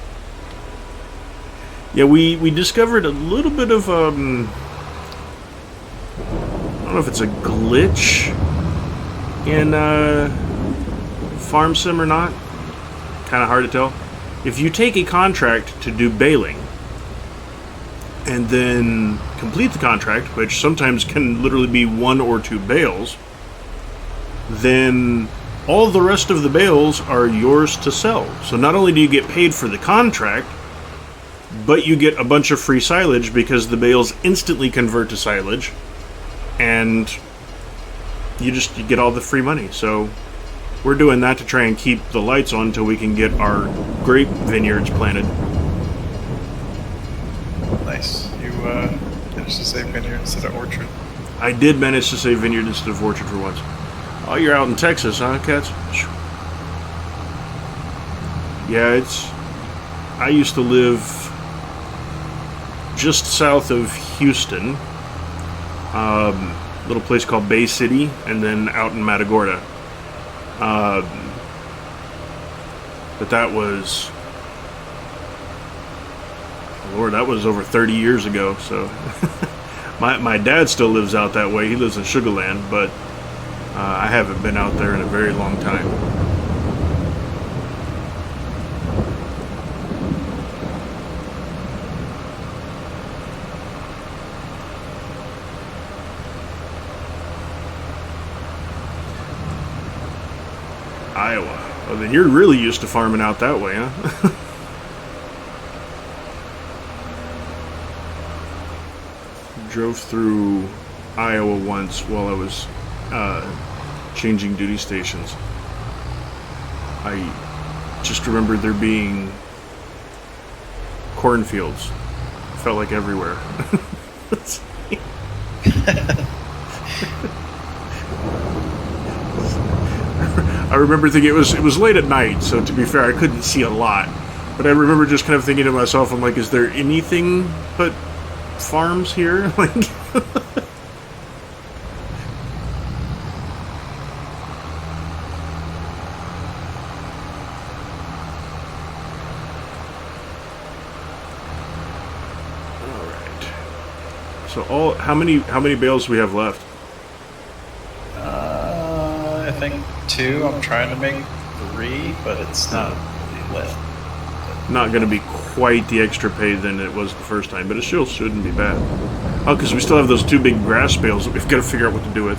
Yeah, we discovered a little bit of I don't know if it's a glitch in Farm Sim or not. Kind of hard to tell. If you take a contract to do baling and then complete the contract, which sometimes can literally be 1 or 2 bales, then all the rest of the bales are yours to sell. So not only do you get paid for the contract, but you get a bunch of free silage because the bales instantly convert to silage, and you get all the free money. So we're doing that to try and keep the lights on until we can get our grape vineyards planted. Nice. You managed to say vineyard instead of orchard. I did manage to say vineyard instead of orchard for once. Oh, you're out in Texas, huh, Cats? Yeah, I used to live just south of Houston. Little place called Bay City, and then out in Matagorda. But that was... Lord, that was over 30 years ago, so... my dad still lives out that way. He lives in Sugar Land, but I haven't been out there in a very long time. Oh, then you're really used to farming out that way, huh? Drove through Iowa once while I was changing duty stations. I just remembered there being cornfields. Felt like everywhere. I remember thinking it was late at night, so to be fair, I couldn't see a lot. But I remember just kind of thinking to myself, I'm like, is there anything but farms here? Like, all right. So how many bales do we have left? I think 2. I'm trying to make 3, but it's not really lit. Not going to be quite the extra pay than it was the first time, but it still shouldn't be bad. Oh, because we still have those 2 big grass bales that we've got to figure out what to do with.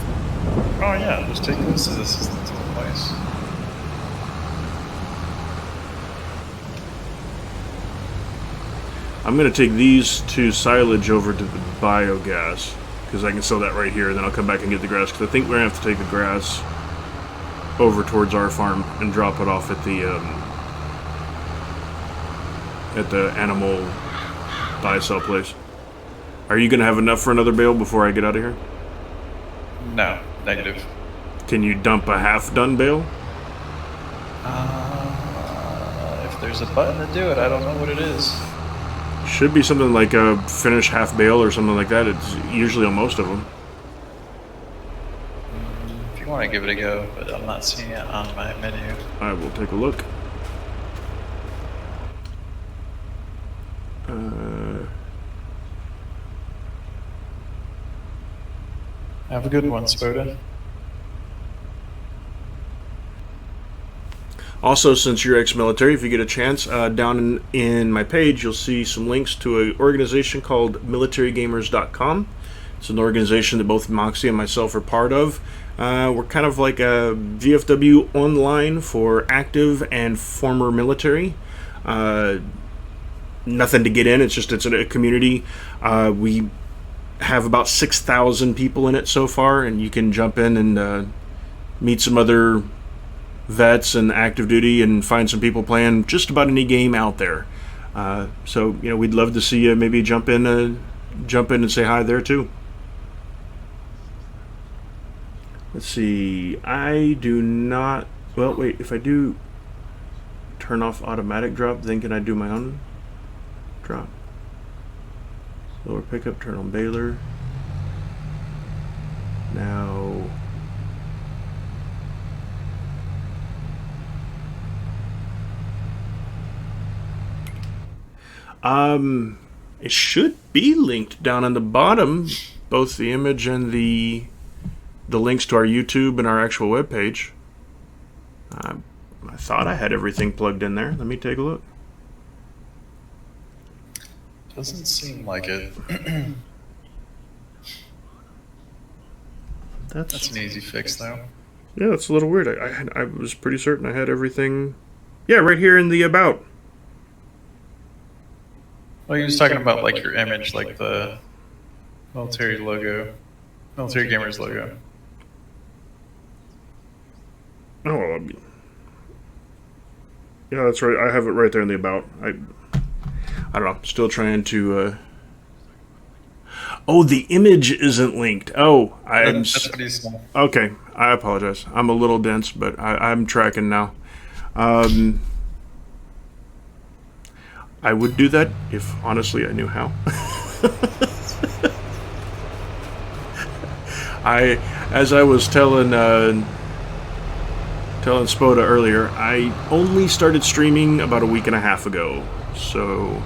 Oh yeah, just take those to the place. I'm going to take these 2 silage over to the biogas, because I can sell that right here, and then I'll come back and get the grass, because I think we're going to have to take the grass over towards our farm and drop it off at the animal buy-sell place. Are you going to have enough for another bale before I get out of here? No, negative. Can you dump a half-done bale? If there's a button to do it, I don't know what it is. Should be something like a finish half bale or something like that. It's usually on most of them. If you want to give it a go, but I'm not seeing it on my menu. I will take a look. Have a good one, Spoda. Also, since you're ex-military, if you get a chance, down in my page, you'll see some links to an organization called MilitaryGamers.com. It's an organization that both Moxie and myself are part of. We're kind of like a VFW online for active and former military. Nothing to get in, it's a community. We have about 6,000 people in it so far, and you can jump in and meet some other vets and active duty and find some people playing just about any game out there. So we'd love to see you maybe jump in and say hi there too. Let's see, I do not, well wait, if I do turn off automatic drop, then can I do my own drop? Lower pickup, turn on baler. Now it should be linked down on the bottom, both the image and the links to our YouTube and our actual webpage. I thought I had everything plugged in there. Let me take a look. Doesn't seem like it. That's an easy fix, though. Yeah, it's a little weird. I was pretty certain I had everything. Yeah, right here in the about. Well, he was talking about like your image, like the military logo, Military Gamers logo. Oh, well, yeah, that's right. I have it right there in the about. I don't know. Still trying to. Oh, the image isn't linked. Oh, That's what he's saying. Okay. I apologize. I'm a little dense, but I'm tracking now. I would do that if honestly I knew how. As I was telling Spoda earlier, I only started streaming about a week and a half ago, so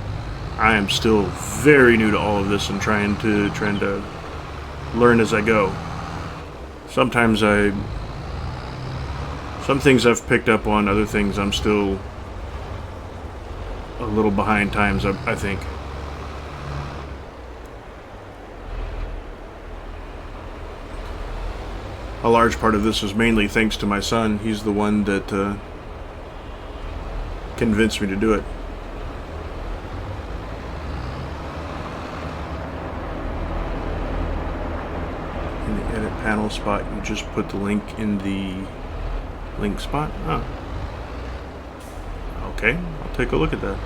I am still very new to all of this and trying to learn as I go. Sometimes some things I've picked up on, other things I'm still a little behind times, I think. A large part of this is mainly thanks to my son. He's the one that convince me to do it. In the edit panel spot, you just put the link in the link spot? Oh. Okay, I'll take a look at that.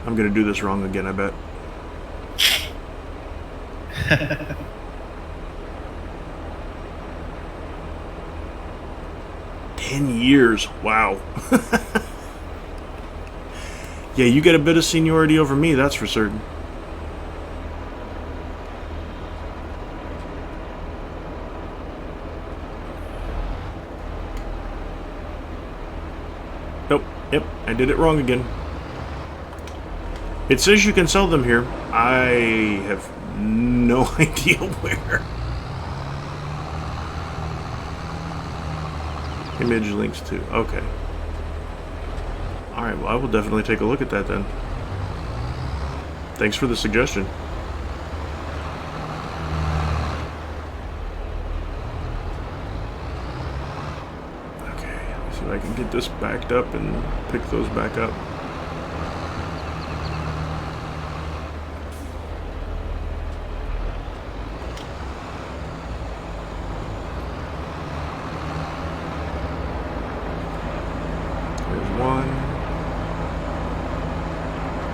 I'm gonna do this wrong again, I bet. 10 years, wow. Yeah, you get a bit of seniority over me, that's for certain. Nope, yep, I did it wrong again. It says you can sell them here. I have no idea where. Image links to. Okay. Alright, well, I will definitely take a look at that then. Thanks for the suggestion. Okay, let's see if I can get this backed up and pick those back up. One.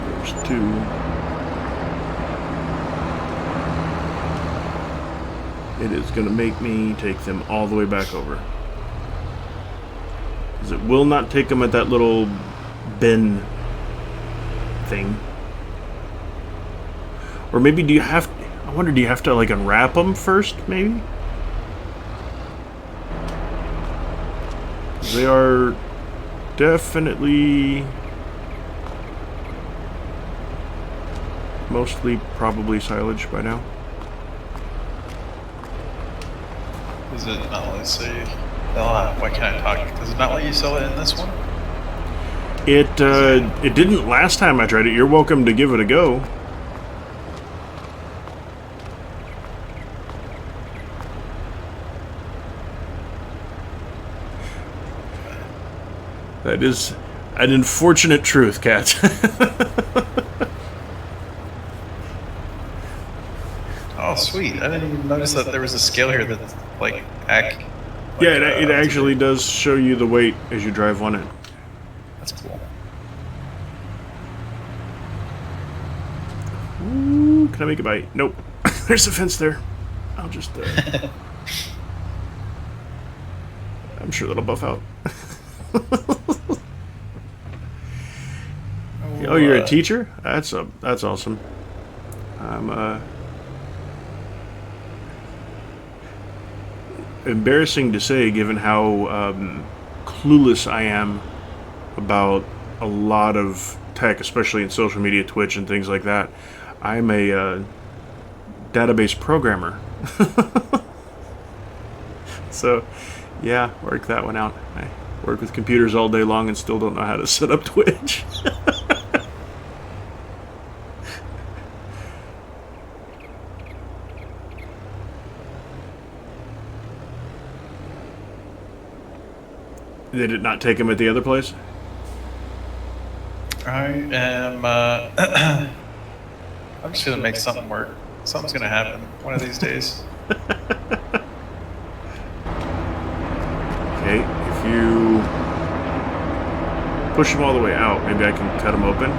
There's two. It is going to make me take them all the way back over. Because it will not take them at that little bin thing. Or maybe do you have... I wonder, do you have to like unwrap them first, maybe? They are... definitely mostly probably silage by now. Is it not let you say? Why can't I talk? Does it not let you sell it in this one? It didn't last time I tried it. You're welcome to give it a go. That is an unfortunate truth, Kat. Oh, sweet. I didn't even notice that there was a scale here that's like yeah, it actually does show you the weight as you drive on it. That's cool. Ooh, can I make a bite? Nope. There's a fence there. I'll just... I'm sure that'll buff out. Oh, you're a teacher? That's awesome. I'm embarrassing to say, given how clueless I am about a lot of tech, especially in social media, Twitch, and things like that. I'm a database programmer. So, yeah, work that one out. I work with computers all day long and still don't know how to set up Twitch. They did not take him at the other place? I am, I'm just gonna make something work. Something's gonna happen one of these days. Okay, if you push them all the way out, maybe I can cut them open.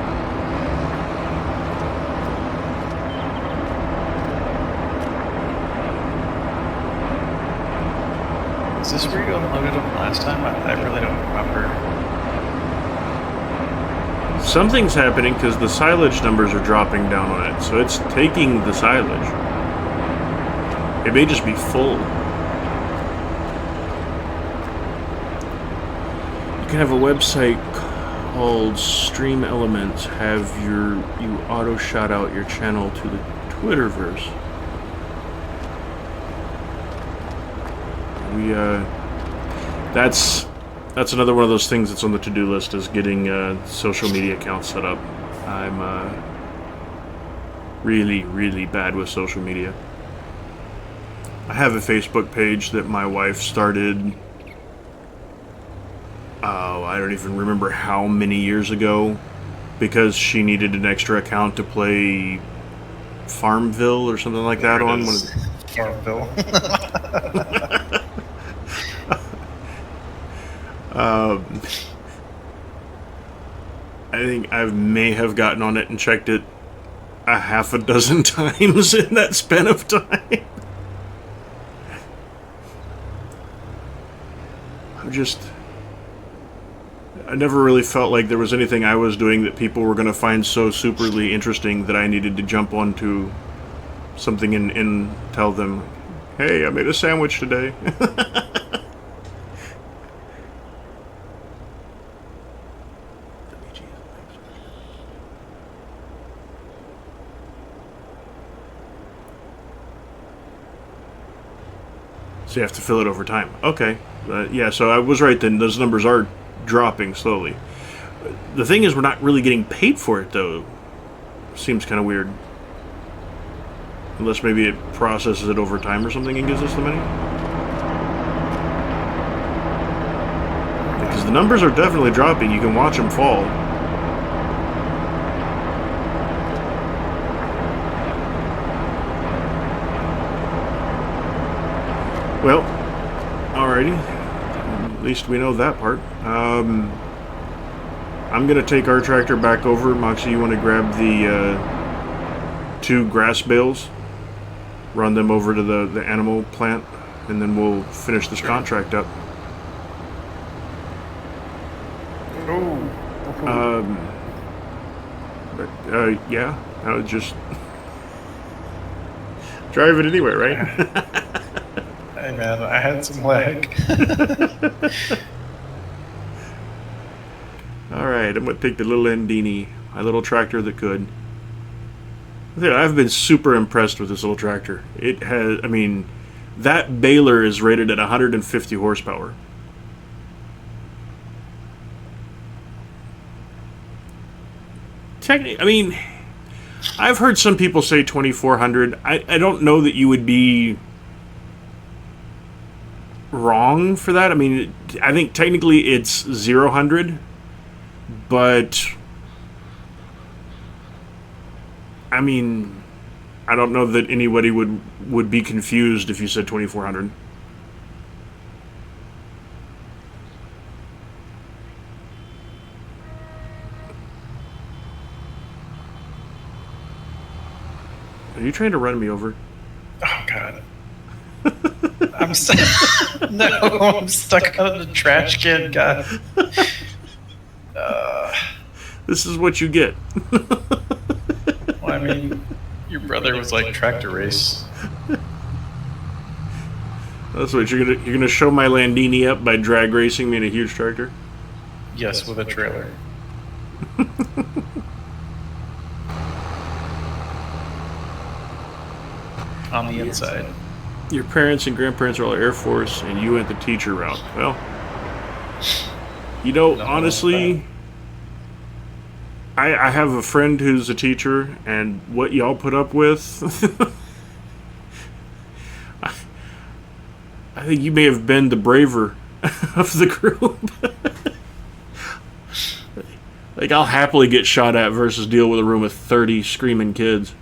Is this where you unloaded them last time? I really don't remember. Something's happening because the silage numbers are dropping down on it, so it's taking the silage. It may just be full. You can have a website called Stream Elements have you auto shout out your channel to the Twitterverse. That's another one of those things that's on the to-do list, is getting social media accounts set up. I'm really, really bad with social media. I have a Facebook page that my wife started oh, I don't even remember how many years ago, because she needed an extra account to play Farmville or something like There that it on. is. Farmville. I think I may have gotten on it and checked it a half a dozen times in that span of time. I never really felt like there was anything I was doing that people were going to find so superly interesting that I needed to jump onto something and tell them, hey, I made a sandwich today. So you have to fill it over time. Okay. Yeah, so I was right then. Those numbers are dropping slowly. The thing is, we're not really getting paid for it, though. Seems kind of weird. Unless maybe it processes it over time or something and gives us the money. Because the numbers are definitely dropping. You can watch them fall. Well, alrighty. At least we know that part. I'm gonna take our tractor back over. Moxie, you want to grab the 2 grass bales, run them over to the animal plant, and then we'll finish this contract up. Yeah, I would just drive it anyway, right? Hey man, I had some lag. Alright, I'm gonna take the little Andini, my little tractor that could. I've been super impressed with this little tractor. It has, I mean, that baler is rated at 150 horsepower. Technically, I mean, I've heard some people say 2400. I don't know that you would be wrong for that. I mean, I think technically it's 0-100, but I mean, I don't know that anybody would be confused if you said 2400. Are you trying to run me over? Oh god. I'm stuck. No, I'm stuck on the trash can. God. This is what you get. Well, I mean, your brother was like tractor race. That's what you're gonna show my Landini up by drag racing me in a huge tractor. Yes, with a trailer. On the inside. Your parents and grandparents are all Air Force, and you went the teacher route. Well, you know, honestly, I have a friend who's a teacher, and what y'all put up with, I think you may have been the braver of the group. Like, I'll happily get shot at versus deal with a room with 30 screaming kids.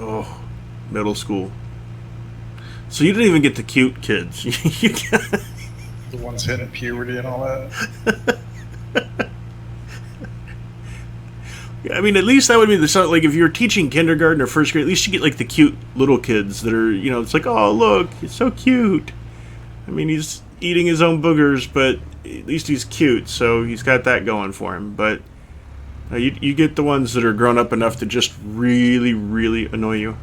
Oh, middle school. So you didn't even get the cute kids. You got... The ones hitting puberty and all that. I mean, at least that would be the like if you're teaching kindergarten or first grade. At least you get like the cute little kids that are, you know, it's like, oh look, it's so cute. I mean, he's eating his own boogers, but at least he's cute, so he's got that going for him. But you get the ones that are grown up enough to just really, really annoy you.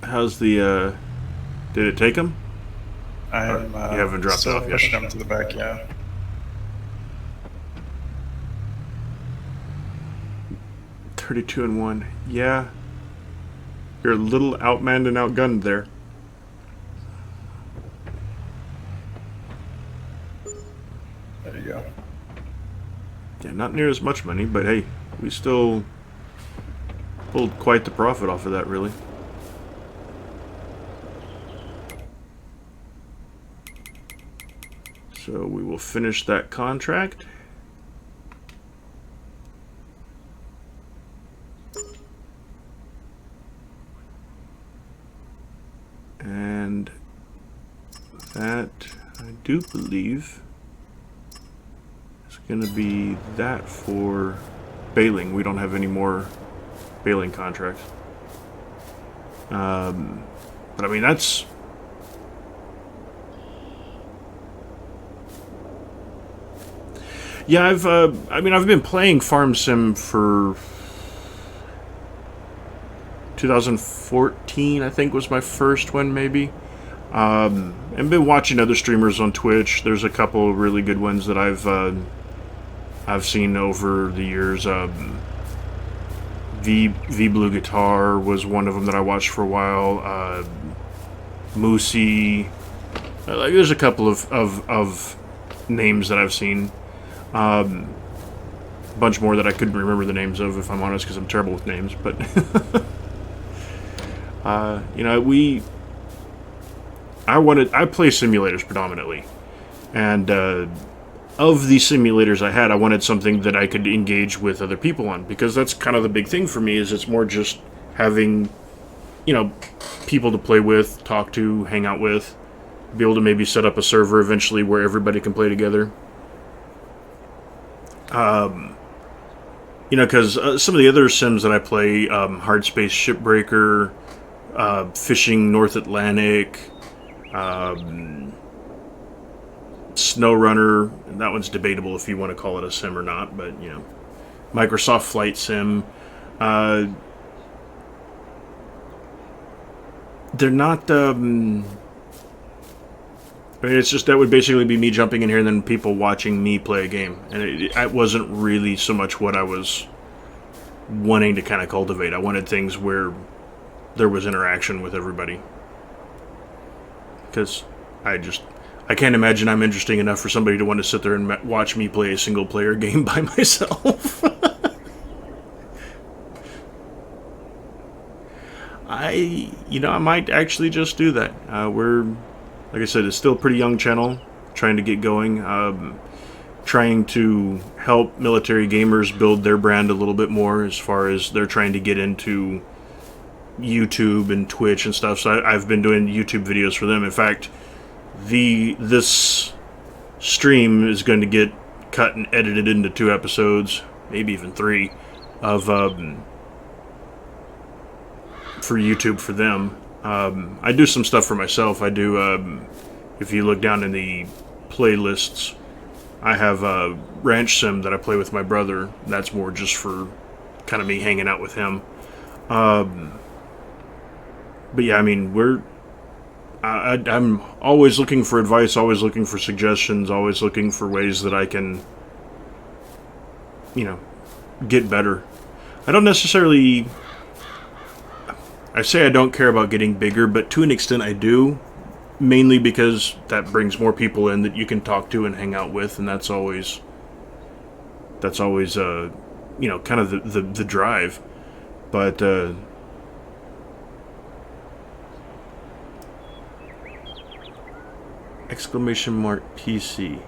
How's the, did it take him? I'm you haven't dropped still off yet. pushing them to the back, yeah. 32 and 1. Yeah. You're a little outmanned and outgunned there. There you go. Yeah, not near as much money, but hey, we still pulled quite the profit off of that, really. So we will finish that contract. And that, I do believe, is going to be that for bailing. We don't have any more bailing contracts. But I mean, that's... Yeah, I've been playing Farm Sim for 2014, I think was my first one, maybe. And been watching other streamers on Twitch. There's a couple really good ones that I've seen over the years. V Blue Guitar was one of them that I watched for a while. Moosey. Like, there's a couple of names that I've seen. A bunch more that I couldn't remember the names of, if I'm honest, because I'm terrible with names. But you know, I play simulators predominantly, and of the simulators I had, I wanted something that I could engage with other people on, because that's kind of the big thing for me. Is it's more just having, you know, people to play with, talk to, hang out with, be able to maybe set up a server eventually where everybody can play together. You know, because some of the other sims that I play, Hard Space Shipbreaker, Fishing North Atlantic, SnowRunner, and that one's debatable if you want to call it a sim or not, but, you know, Microsoft Flight Sim, they're not, I mean, it's just, that would basically be me jumping in here and then people watching me play a game. And it wasn't really so much what I was wanting to kind of cultivate. I wanted things where there was interaction with everybody. Because I can't imagine I'm interesting enough for somebody to want to sit there and watch me play a single-player game by myself. I might actually just do that. Like I said, it's still a pretty young channel, trying to get going, trying to help Military Gamers build their brand a little bit more as far as they're trying to get into YouTube and Twitch and stuff. So I've been doing YouTube videos for them. In fact, this stream is going to get cut and edited into 2 episodes, maybe even 3, of for YouTube for them. I do some stuff for myself. I do, if you look down in the playlists, I have a ranch sim that I play with my brother. That's more just for kind of me hanging out with him. But yeah, I mean, I'm always looking for advice, always looking for suggestions, always looking for ways that I can, you know, get better. I don't necessarily... I say I don't care about getting bigger, but to an extent I do, mainly because that brings more people in that you can talk to and hang out with, and that's always you know, kind of the drive. But exclamation mark PC.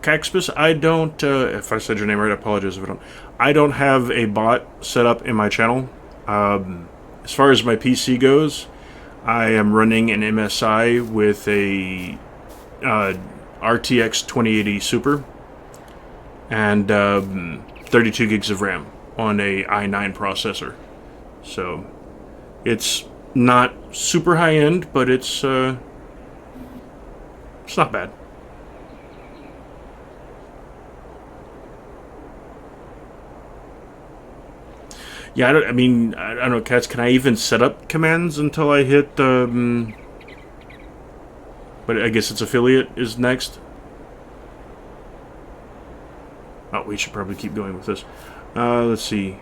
Caxpus, I don't, if I said your name right, I apologize if I don't. I don't have a bot set up in my channel. As far as my PC goes, I am running an MSI with a RTX 2080 Super and 32 gigs of RAM on a i9 processor. So it's not super high end, but it's not bad. Yeah, I don't know, Cats, can I even set up commands until I hit But I guess its affiliate is next. Oh, we should probably keep going with this. Let's see.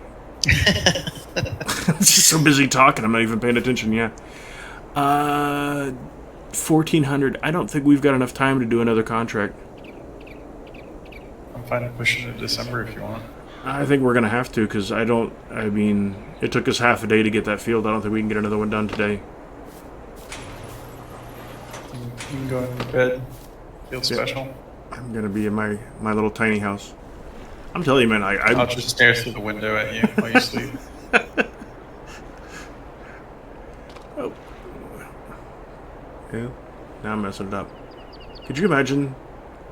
I'm just so busy talking, I'm not even paying attention. Yeah. 1,400. I don't think we've got enough time to do another contract. I'm fine pushing it to December if you want. I think we're going to have to, because I mean, it took us half a day to get that field. I don't think we can get another one done today. You can go in bed. Feel special. I'm going to be in my little tiny house. I'm telling you, man, I'll just stare through the window at you while you sleep. Oh. Yeah. Now I'm messing it up. Could you imagine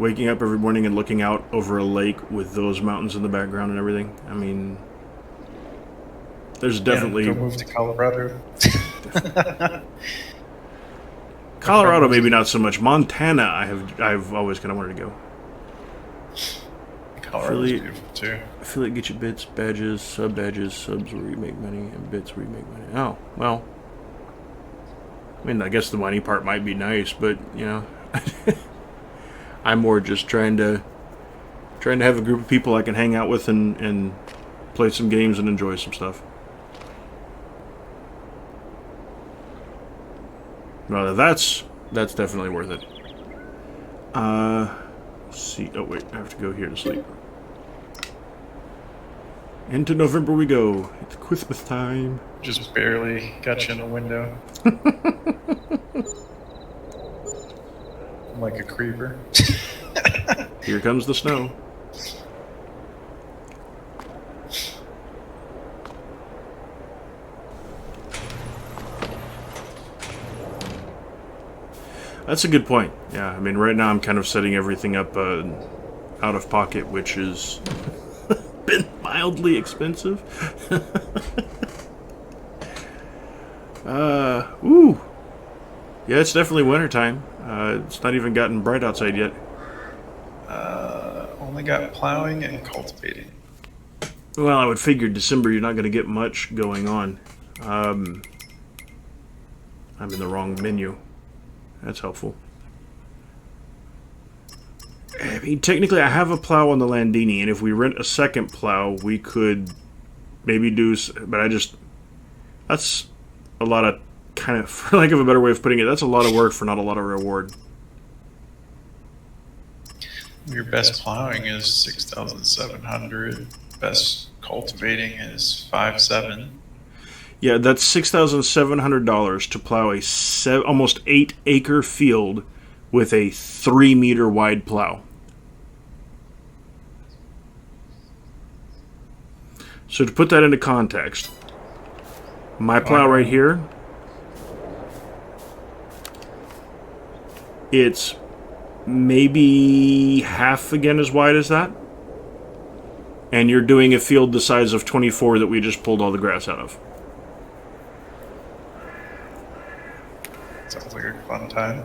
waking up every morning and looking out over a lake with those mountains in the background and everything? I mean, there's definitely... Yeah, go move to Colorado. Colorado, maybe not so much. Montana, I've always kind of wanted to go. Colorado's beautiful too. Affiliate get you bits, badges, sub-badges, subs where you make money, and bits where you make money. Oh, well. I mean, I guess the money part might be nice, but, you know... I'm more just trying to have a group of people I can hang out with and play some games and enjoy some stuff. No, that's definitely worth it. Let's see. Oh wait, I have to go here to sleep. Into November we go. It's Christmas time. Just barely got you in the window. I'm like a creeper. Here comes the snow. That's a good point. Yeah, I mean, right now I'm kind of setting everything up out of pocket, which has been mildly expensive. Ooh. Yeah, it's definitely wintertime. It's not even gotten bright outside yet. Only got plowing and cultivating. Well, I would figure December you're not going to get much going on. I'm in the wrong menu. That's helpful. I mean, technically I have a plow on the Landini, and if we rent a second plow, we could maybe do... But that's a lot of... kind of, for lack of a better way of putting it, that's a lot of work for not a lot of reward. Your best plowing is 6,700. Best cultivating is 5,700. Yeah, that's $6,700 to plow a almost 8-acre field with a 3-meter wide plow. So to put that into context, my plow right here, it's maybe half again as wide as that. And you're doing a field the size of 24 that we just pulled all the grass out of. Sounds like a fun time.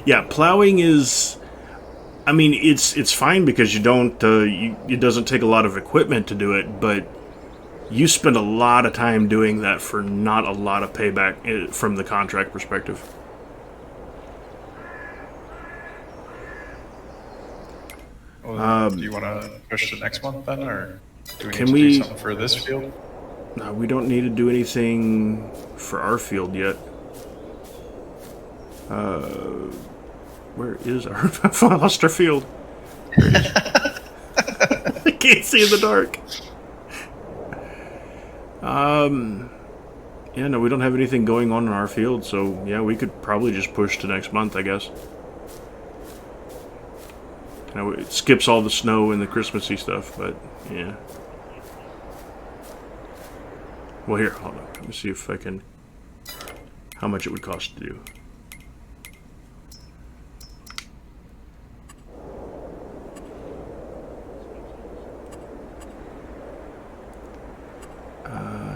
Yeah, plowing is... I mean, it's fine because you don't... it doesn't take a lot of equipment to do it, but you spend a lot of time doing that for not a lot of payback from the contract perspective. Well, do you want to push to next month then, or do we need to do something for this field? No, we don't need to do anything for our field yet. Where is our... I lost our field. There it is. I can't see in the dark. Yeah, no, we don't have anything going on in our field, so yeah, we could probably just push to next month, I guess. You know, it skips all the snow and the Christmassy stuff, but yeah. Well, here, hold on. Let me see if I can... how much it would cost to do.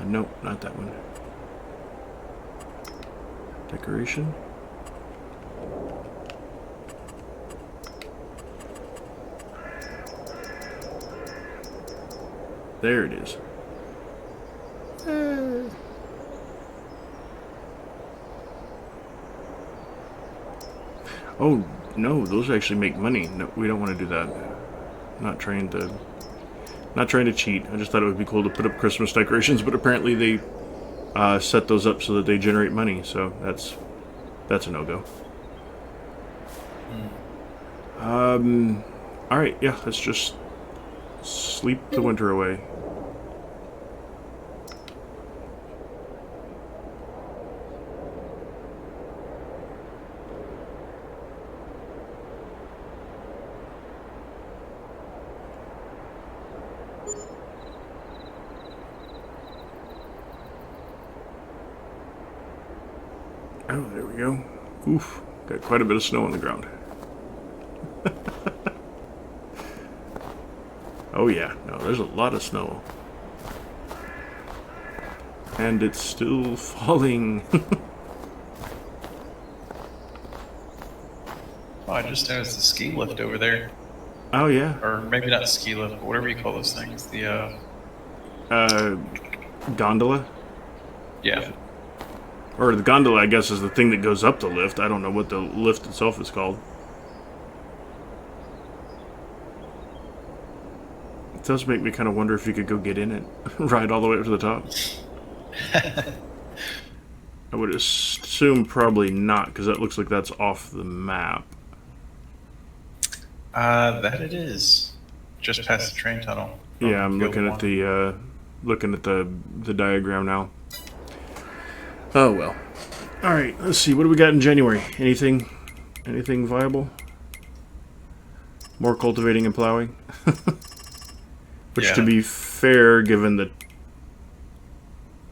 Nope, not that one. Decoration. There it is. Oh, no, those actually make money. No, we don't want to do that. Not trying to cheat. I just thought it would be cool to put up Christmas decorations, but apparently they set those up so that they generate money, so that's a no-go. Alright, yeah, let's just sleep the winter away. Oh, there we go. Oof, got quite a bit of snow on the ground. Oh yeah, no, there's a lot of snow. And it's still falling. Oh, I just noticed the ski lift over there. Oh yeah. Or maybe not ski lift, but whatever you call those things. The, gondola? yeah. Or the gondola, I guess, is the thing that goes up the lift. I don't know what the lift itself is called. It does make me kind of wonder if you could go get in it. Ride all the way up to the top. I would assume probably not, because that looks like that's off the map. That it is. Just past the train tunnel. Yeah, I'm looking at the diagram now. Oh well. All right, let's see. What do we got in January? Anything viable? More cultivating and plowing. Which, to be fair, given the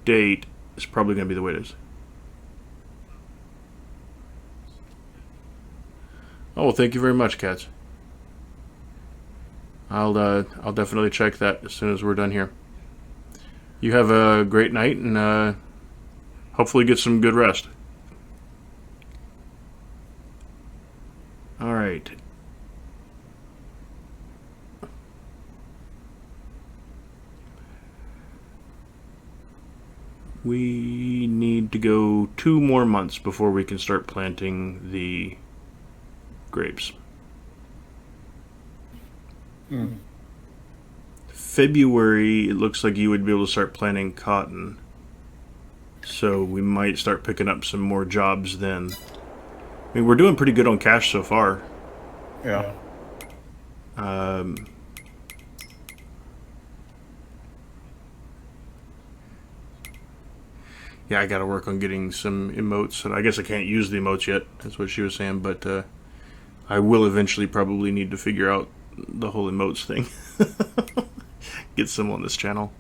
date, is probably going to be the way it is. Oh, well, thank you very much, cats. I'll definitely check that as soon as we're done here. You have a great night, and hopefully get some good rest. All right. We need to go 2 more months before we can start planting the grapes. February, it looks like you would be able to start planting cotton. So we might start picking up some more jobs then. I mean, we're doing pretty good on cash so far. Yeah. Yeah, I gotta work on getting some emotes. And I guess I can't use the emotes yet, that's what she was saying, but I will eventually probably need to figure out the whole emotes thing. Get some on this channel.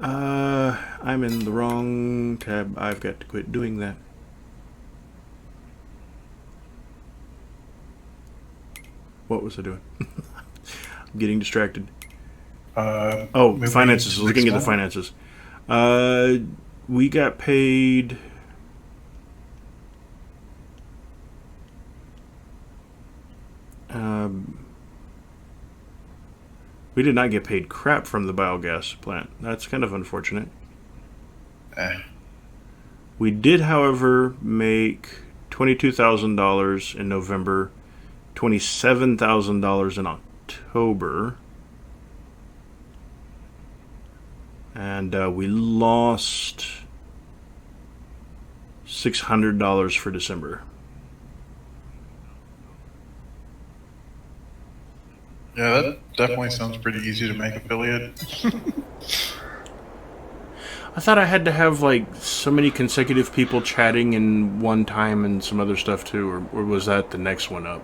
I'm in the wrong tab. I've got to quit doing that. What was I doing? I'm getting distracted. Finances. Looking at the finances. We got paid... we did not get paid crap from the biogas plant. That's kind of unfortunate. We did, however, make $22,000 in November, $27,000 in October, and we lost $600 for December. Yeah, that definitely sounds pretty easy to make affiliate. I thought I had to have like so many consecutive people chatting in one time and some other stuff too, or was that the next one up?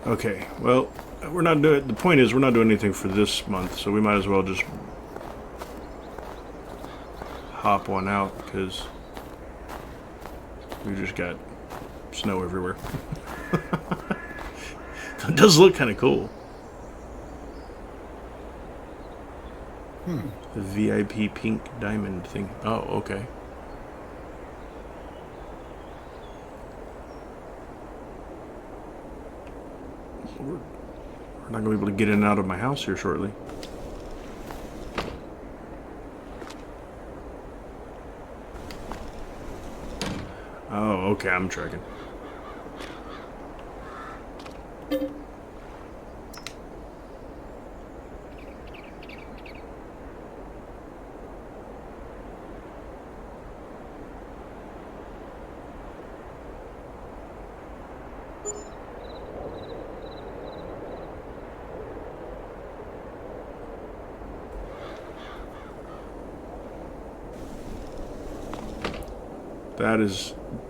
Okay, well, we're not doing. The point is, we're not doing anything for this month, so we might as well just hop on out because we just got snow everywhere. It does look kind of cool. The VIP pink diamond thing. Oh, okay. We're not going to be able to get in and out of my house here shortly. Oh, okay, I'm tracking.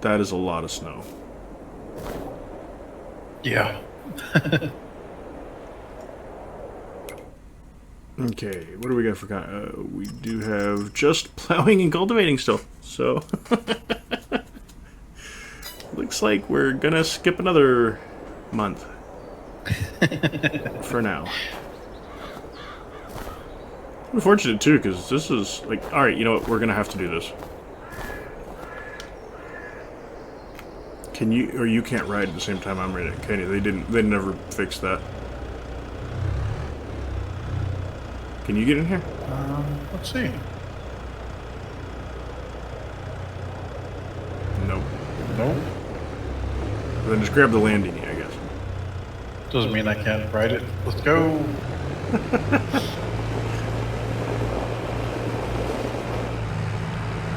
That is a lot of snow. Yeah. Okay, what do we got for we do have just plowing and cultivating still. So looks like we're gonna skip another month for now. Unfortunate too, because this is like, all right, you know what? We're gonna have to do this. Can you, or you can't ride at the same time I'm riding it, can you? They never fixed that. Can you get in here? Let's see. Nope. Nope. Then just grab the landing, I guess. Doesn't mean I can't ride it. Let's go.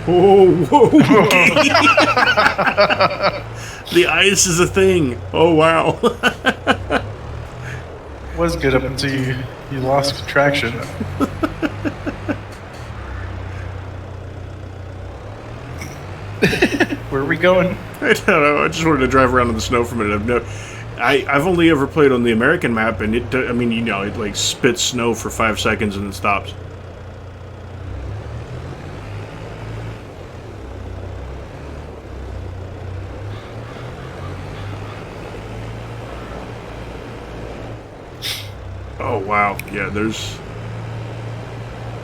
Whoa! The ice is a thing. Oh wow. Was good up until you lost traction. Where are we going? I don't know. I just wanted to drive around in the snow for a minute. I've only ever played on the American map, and it, I mean, you know, it like spits snow for 5 seconds and then stops. Oh wow, yeah. This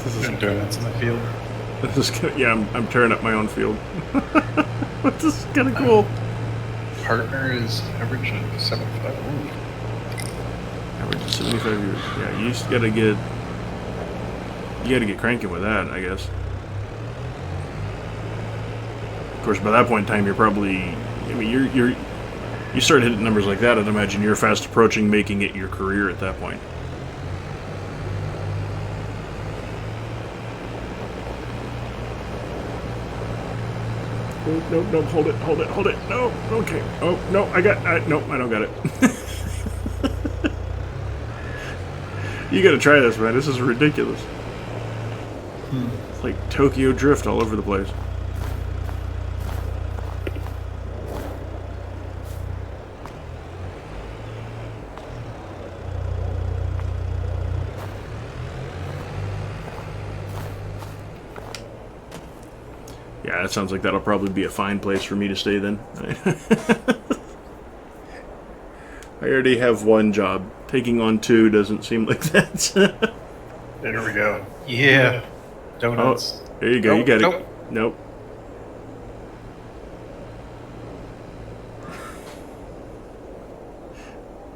is donuts in the field. This is yeah. I'm tearing up my own field. This is kind of cool. Partner is average of 75. Ooh. Average of 75 years. Yeah, you just gotta get cranking with that, I guess. Of course, by that point in time, you're probably, I mean, you start hitting numbers like that, I'd imagine you're fast approaching making it your career at that point. Oh, no, hold it. No, okay. Oh, no, no, I don't got it. You gotta try this, man. This is ridiculous. It's like Tokyo Drift all over the place. Yeah, that sounds like that'll probably be a fine place for me to stay then. I already have one job. Taking on 2 doesn't seem like that. There we go. Yeah. Donuts. Oh, there you go. Nope, you got nope. it. Nope.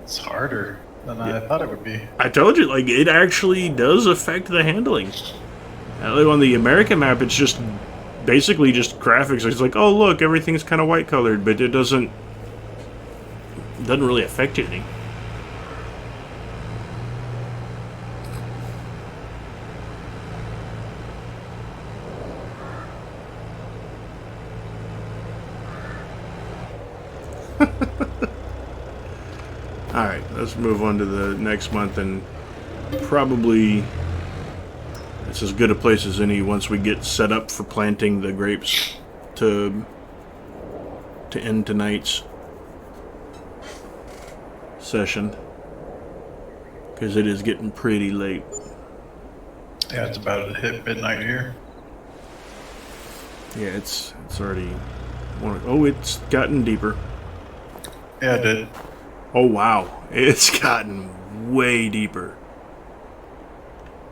It's harder than I thought it would be. I told you, like, it actually does affect the handling. On the American map, it's just basically just graphics. It's like, oh look, everything's kind of white colored, but it doesn't really affect anything. Alright, let's move on to the next month, and probably it's as good a place as any once we get set up for planting the grapes to end tonight's session, because it is getting pretty late. Yeah, it's about to hit midnight here. Yeah, it's already. Oh, it's gotten deeper. Yeah, it did. Oh wow, it's gotten way deeper.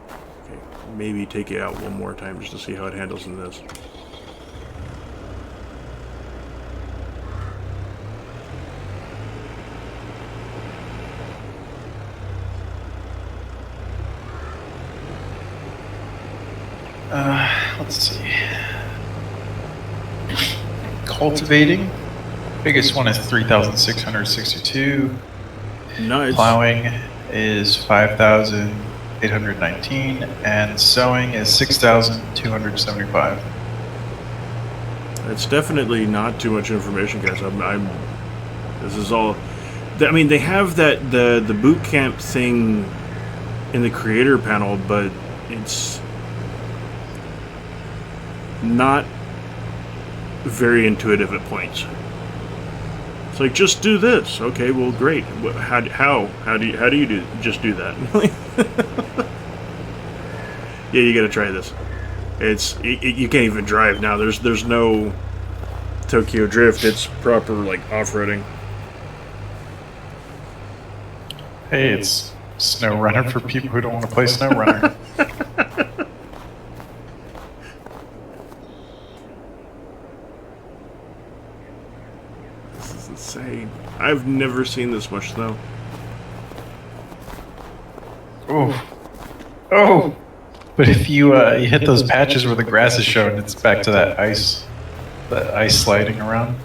Okay, maybe take it out one more time just to see how it handles in this. Let's see. Cultivating. Biggest one is 3,662. Nice. Plowing is 5,819, and sowing is 6,275. It's definitely not too much information, guys. This is all. I mean, they have the boot camp thing in the creator panel, but it's not very intuitive at points. It's like, just do this. Okay, well, great. How do you just do that? Yeah, you got to try this. You can't even drive now. There's no Tokyo Drift. It's proper like off-roading. Hey, it's SnowRunner for people who don't want to play SnowRunner. This is insane. I've never seen this much snow. Oh. But if you hit those patches where the grass is showing, it's back to that ice sliding around.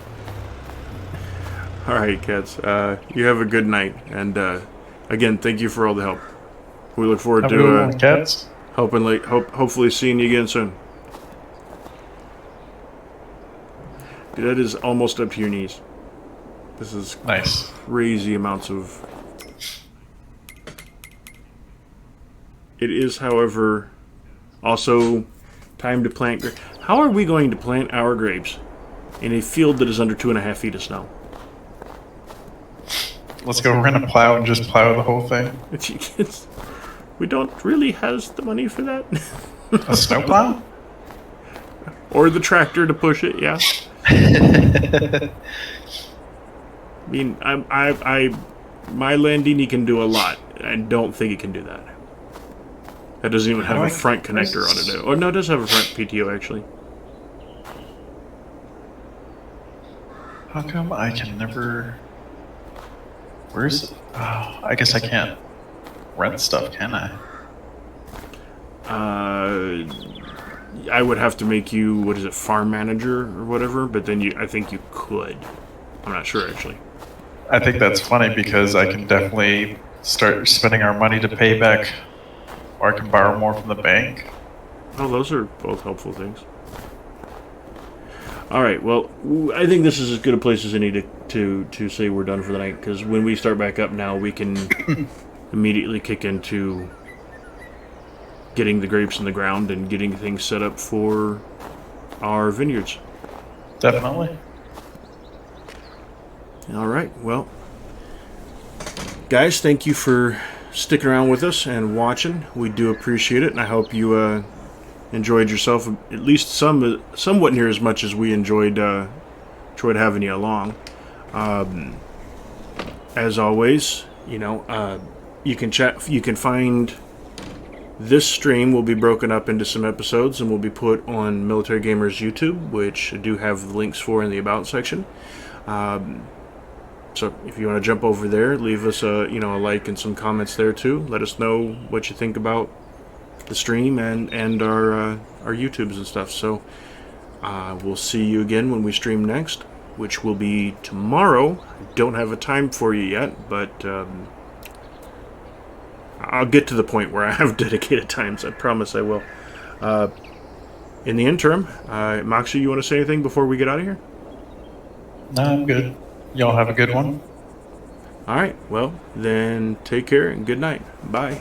All right, cats. You have a good night, and again, thank you for all the help. We look forward to cats. hopefully seeing you again soon. That is almost up to your knees. This is nice. Crazy amounts of. It is, however, also time to plant. How are we going to plant our grapes in a field that is under 2.5 feet of snow? Let's go rent a plow and just plow the whole thing. We don't really have the money for that. A snowplow? Or the tractor to push it, yeah. I mean, my Landini can do a lot. I don't think it can do that. That doesn't even have a front connector on it. Or no, it does have a front PTO, actually. How come I can never... Where's it? Oh, I guess I can't rent stuff, can I? I would have to make you, what is it, farm manager or whatever, but then I think you could. I'm not sure, actually. I think that's funny because I can definitely start spending our money to pay back, or I can borrow more from the bank. Oh, those are both helpful things. All right, well, I think this is as good a place as any to say we're done for the night, because when we start back up now, we can immediately kick into getting the grapes in the ground and getting things set up for our vineyards. Definitely. All right, well, guys, thank you for sticking around with us and watching. We do appreciate it, and I hope you enjoyed yourself at least somewhat near as much as we enjoyed having you along. As always, you can find this stream will be broken up into some episodes and will be put on Military Gamers YouTube, which I do have the links for in the About section. So if you want to jump over there, leave us a like and some comments there too. Let us know what you think about the stream and our YouTubes and stuff. So we'll see you again when we stream next, which will be tomorrow. I don't have a time for you yet, but I'll get to the point where I have dedicated times. I promise I will. In the interim, Moxie, you want to say anything before we get out of here? No, I'm good. Y'all have a good one. All right. Well, then take care and good night. Bye.